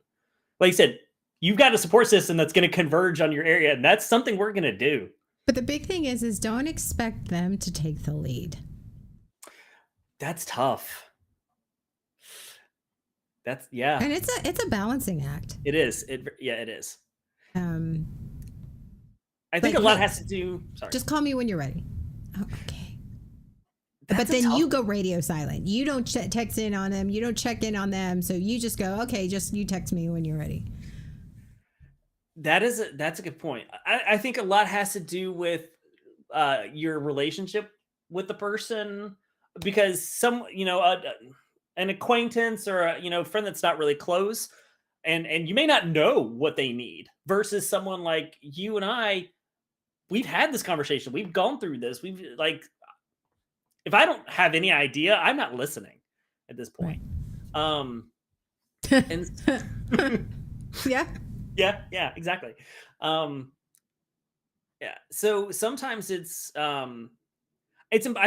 Like you said, you've got a support system that's going to converge on your area, and that's something we're going to do. But the big thing is don't expect them to take the lead. That's tough. And it's a balancing act. It is. It is. I think But a lot has to do. Sorry. Just call me when you're ready. Oh, okay. That's but then you go radio silent. You don't text in on them. You don't check in on them. So you just go, okay, just you text me when you're ready. That's a good point. I think a lot has to do with your relationship with the person, because an acquaintance or a friend that's not really close, and you may not know what they need, versus someone like you and I. We've had this conversation. We've gone through this. We've if I don't have any idea, I'm not listening at this point. Right. And yeah, exactly. Yeah. So sometimes I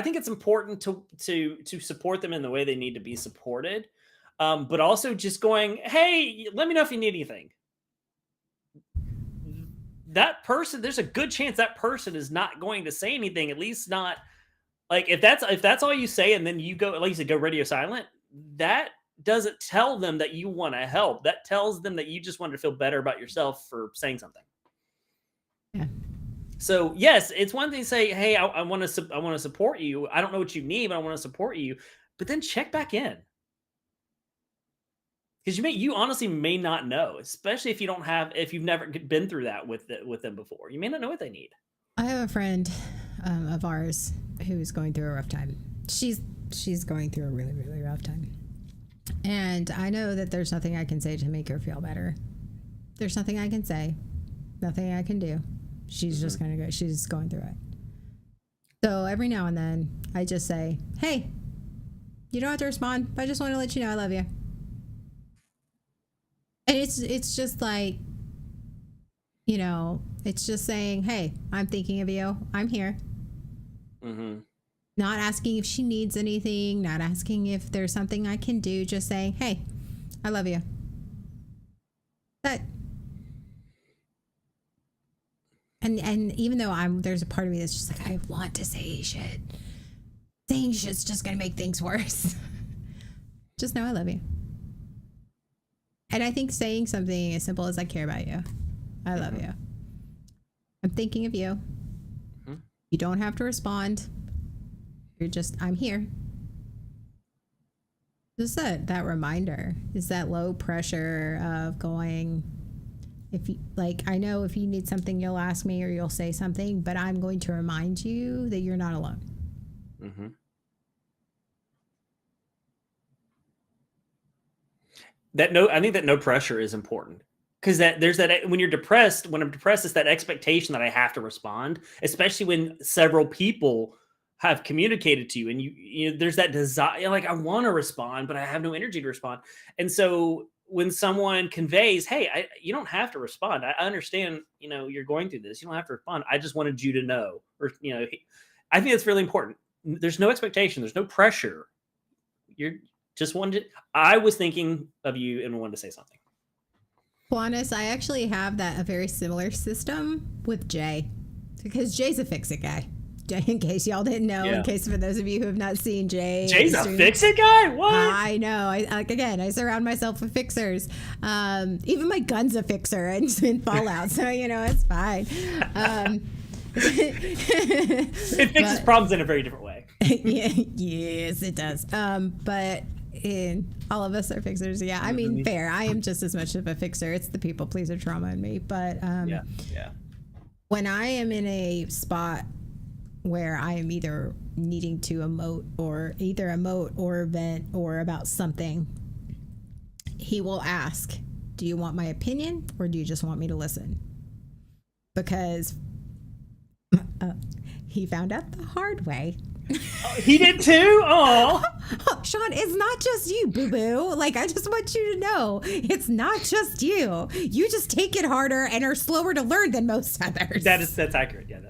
think it's important to support them in the way they need to be supported. But also just going, hey, let me know if you need anything. That person, there's a good chance that person is not going to say anything, at least not like if that's all you say, and then you go, like you said, go radio silent. That doesn't tell them that you want to help. That tells them that you just want to feel better about yourself for saying something. Yeah. So yes, it's one thing to say, hey, I want to support you. I don't know what you need, but I want to support you. But then check back in. Because you honestly may not know, especially if you've never been through that with them before. You may not know what they need. I have a friend of ours who's going through a rough time. She's going through a really, really rough time. And I know that there's nothing I can say to make her feel better. There's nothing I can say, nothing I can do. She's just going to go, she's going through it. So every now and then I just say, hey, you don't have to respond, but I just want to let you know I love you. And it's just like, it's just saying, hey, I'm thinking of you. I'm here. Mm-hmm. Not asking if she needs anything, not asking if there's something I can do, just saying, hey, I love you. That. And even though there's a part of me that's just like, I want to say shit. Saying shit's just going to make things worse. Just know I love you. And I think saying something as simple as I care about you. I love you. I'm thinking of you. Mm-hmm. You don't have to respond. You're just, I'm here. Just that reminder is that low pressure of going, if you I know if you need something, you'll ask me or you'll say something, but I'm going to remind you that you're not alone. Mm-hmm. I think that no pressure is important, because there's that when I'm depressed, it's that expectation that I have to respond, especially when several people have communicated to you, and you there's that desire, like I want to respond, but I have no energy to respond. And so when someone conveys, hey, you don't have to respond. I understand, you're going through this. You don't have to respond. I just wanted you to know, or, I think it's really important. There's no expectation. There's no pressure. You're just wanted. I was thinking of you and wanted to say something. Juanis, I actually have a very similar system with Jay, because Jay's a fix-it guy. in case y'all didn't know, Yeah. in case for those of you who have not seen Jay. Jay's a fix-it guy? What? I know. I surround myself with fixers. Even my gun's a fixer in Fallout, so it's fine. It fixes problems in a very different way. Yes, it does. But all of us are fixers. Yeah, I mean, fair. I am just as much of a fixer. It's the people pleaser trauma in me. But Yeah. when I am in a spot where I am either needing to emote or vent or about something, he will ask, do you want my opinion or do you just want me to listen? Because he found out the hard way. He did too? Oh, Sean, it's not just you, boo-boo. Like, I just want you to know, it's not just you. You just take it harder and are slower to learn than most others. that's accurate. Yeah.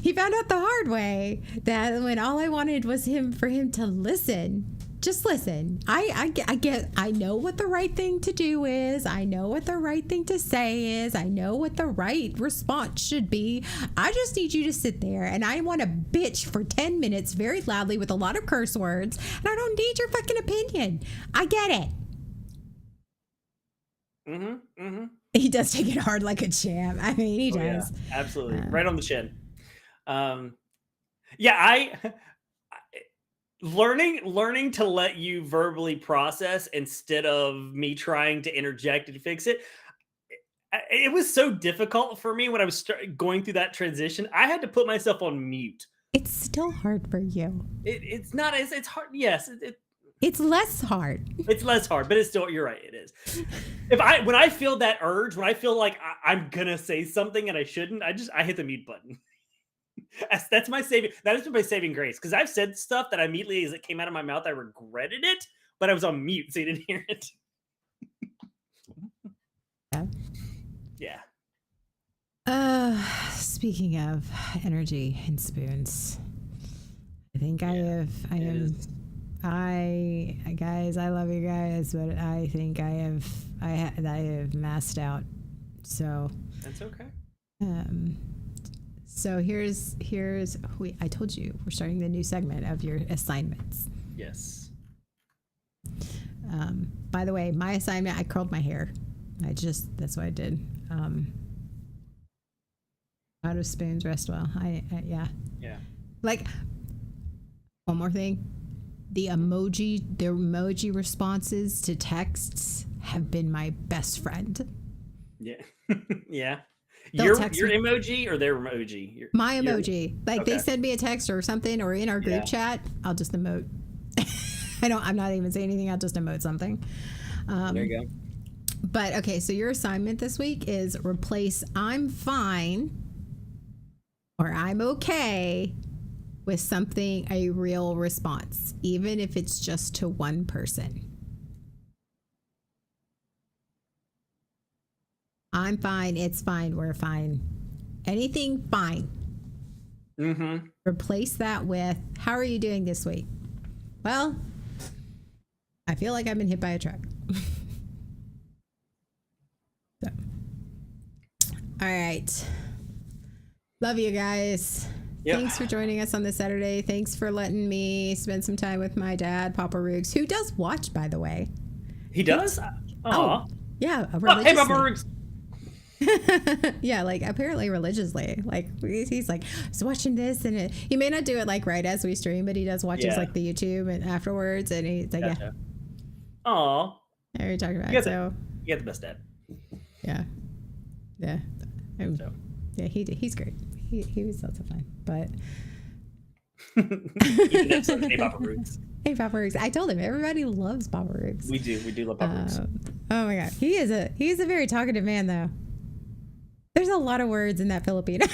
He found out the hard way that when all I wanted was for him to listen. Just listen. I know what the right thing to do is. I know what the right thing to say is. I know what the right response should be. I just need you to sit there and I want to bitch for 10 minutes very loudly with a lot of curse words. And I don't need your fucking opinion. I get it. He does take it hard like a champ. I mean, he does. Yeah, absolutely. Right on the chin. Yeah, learning to let you verbally process instead of me trying to interject and fix it. It was so difficult for me when I was going through that transition. I had to put myself on mute. It's still hard for you. It's not. It's hard. Yes. It's less hard. It's less hard, but it's still. You're right. It is. When I feel that urge, when I feel like I'm gonna say something and I shouldn't, I hit the mute button. That's my saving. That has been my saving grace, because I've said stuff that immediately as it came out of my mouth, I regretted it, but I was on mute, so you didn't hear it. Yeah. Speaking of energy and spoons, I think guys, I love you guys, but I think I have masked out. So that's okay. So I told you we're starting the new segment of your assignments. Yes. By the way, my assignment, I curled my hair. That's what I did. Out of spoons, rest well. Yeah. Like, one more thing. The emoji responses to texts have been my best friend. Yeah. Yeah. They'll Your text me. emoji or their emoji? My emoji. Like, okay. They send me a text or something, or in our group chat, I'll just emote. I'm not even saying anything. I'll just emote something. There you go. But okay, so your assignment this week is replace "I'm fine" or "I'm okay" with something, a real response, even if it's just to one person. I'm fine, it's fine, we're fine. Anything fine. Mm-hmm. Replace that with, how are you doing this week? Well, I feel like I've been hit by a truck. So. All right. Love you guys. Yep. Thanks for joining us on this Saturday. Thanks for letting me spend some time with my dad, Papa Rooks, who does watch, by the way. He does? Oh, yeah. Hey, Papa Rooks. Yeah, like apparently religiously. Like he's like, I was watching this, and he may not do it like right as we stream, but he does watches like the YouTube and afterwards, and he's like, yeah. Aw. Yeah, we're talking about it. So you got the best dad. Yeah. Yeah. Yeah, he's great. He was lots of fun, but Hey, Papa Rooks. Hey, Papa Rooks. I told him everybody loves Papa Rooks. We do love Papa Rooks. Oh my god, he's a very talkative man, though. There's a lot of words in that Filipino.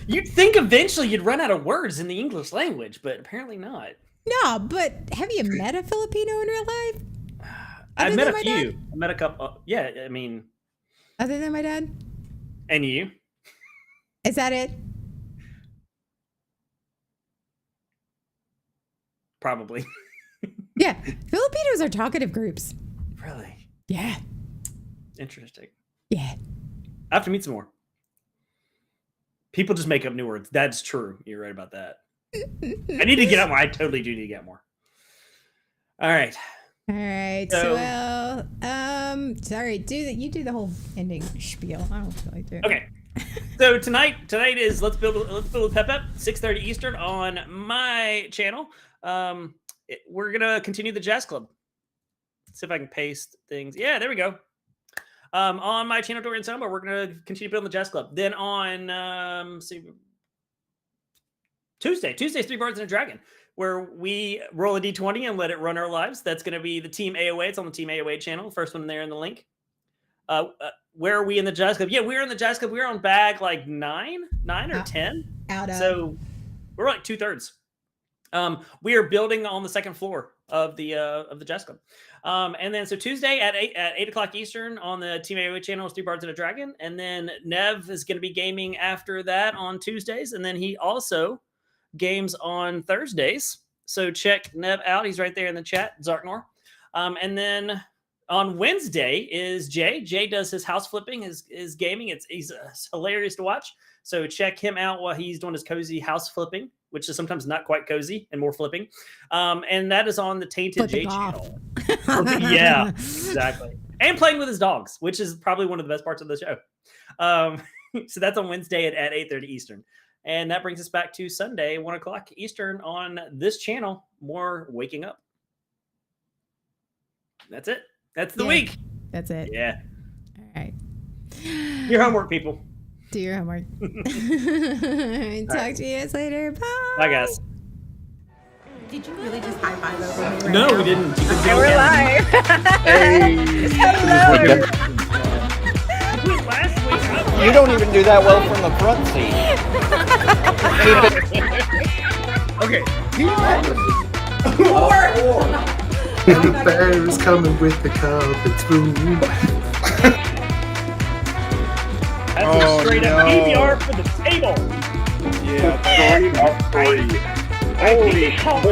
You'd think eventually you'd run out of words in the English language, but apparently not. No, but have you met a Filipino in real life? I've met a few. I met a couple. Yeah, I mean. Other than my dad? And you? Is that it? Probably. Yeah. Filipinos are talkative groups. Really? Yeah. Interesting. Yeah. I have to meet some more. People just make up new words. That's true. You're right about that. I need to get out more. I totally do need to get more. All right. All right. So, sorry. You do the whole ending spiel. I don't feel like doing. Okay. So tonight is let's build with Pep 6:30 Eastern on my channel. We're gonna continue the Jazz Club. Let's see if I can paste things. Yeah, there we go. On my channel, Dorian Soma, we're gonna continue building the Jazz Club. Then on Tuesday's Three Birds and a Dragon, where we roll a d20 and let it run our lives. That's gonna be the Team AOA. It's on the Team AOA channel. First one there in the link. Where are we in the Jazz Club? Yeah, we're in the Jazz Club. We're on bag like 9 or 10. So we're like 2/3. We are building on the second floor of the Jazz Club. And then so Tuesday at 8 o'clock Eastern on the Team AOA channel is Three Birds and a Dragon. And then Nev is going to be gaming after that on Tuesdays. And then he also games on Thursdays. So check Nev out. He's right there in the chat, Zarknor. And then on Wednesday is Jay. Jay does his house flipping, his gaming. He's hilarious to watch. So check him out while he's doing his cozy house flipping, which is sometimes not quite cozy and more flipping. And that is on the Tainted Jay channel. Yeah, exactly. And playing with his dogs, which is probably one of the best parts of the show. So that's on Wednesday at 8:30 Eastern. And that brings us back to Sunday, 1 o'clock Eastern on this channel. More waking up. That's it. That's the week. That's it. Yeah. All right. Your homework, people. Do your homework. Talk to you guys later. Bye. Bye, guys. Did you really just high five over me? Right No, now? we didn't. Okay, we're live. Hello. Last week, You don't even do that well from the front seat. Okay. And the bear's coming with the cup and spoon. That's a straight up PBR for the table. Yeah. I think it called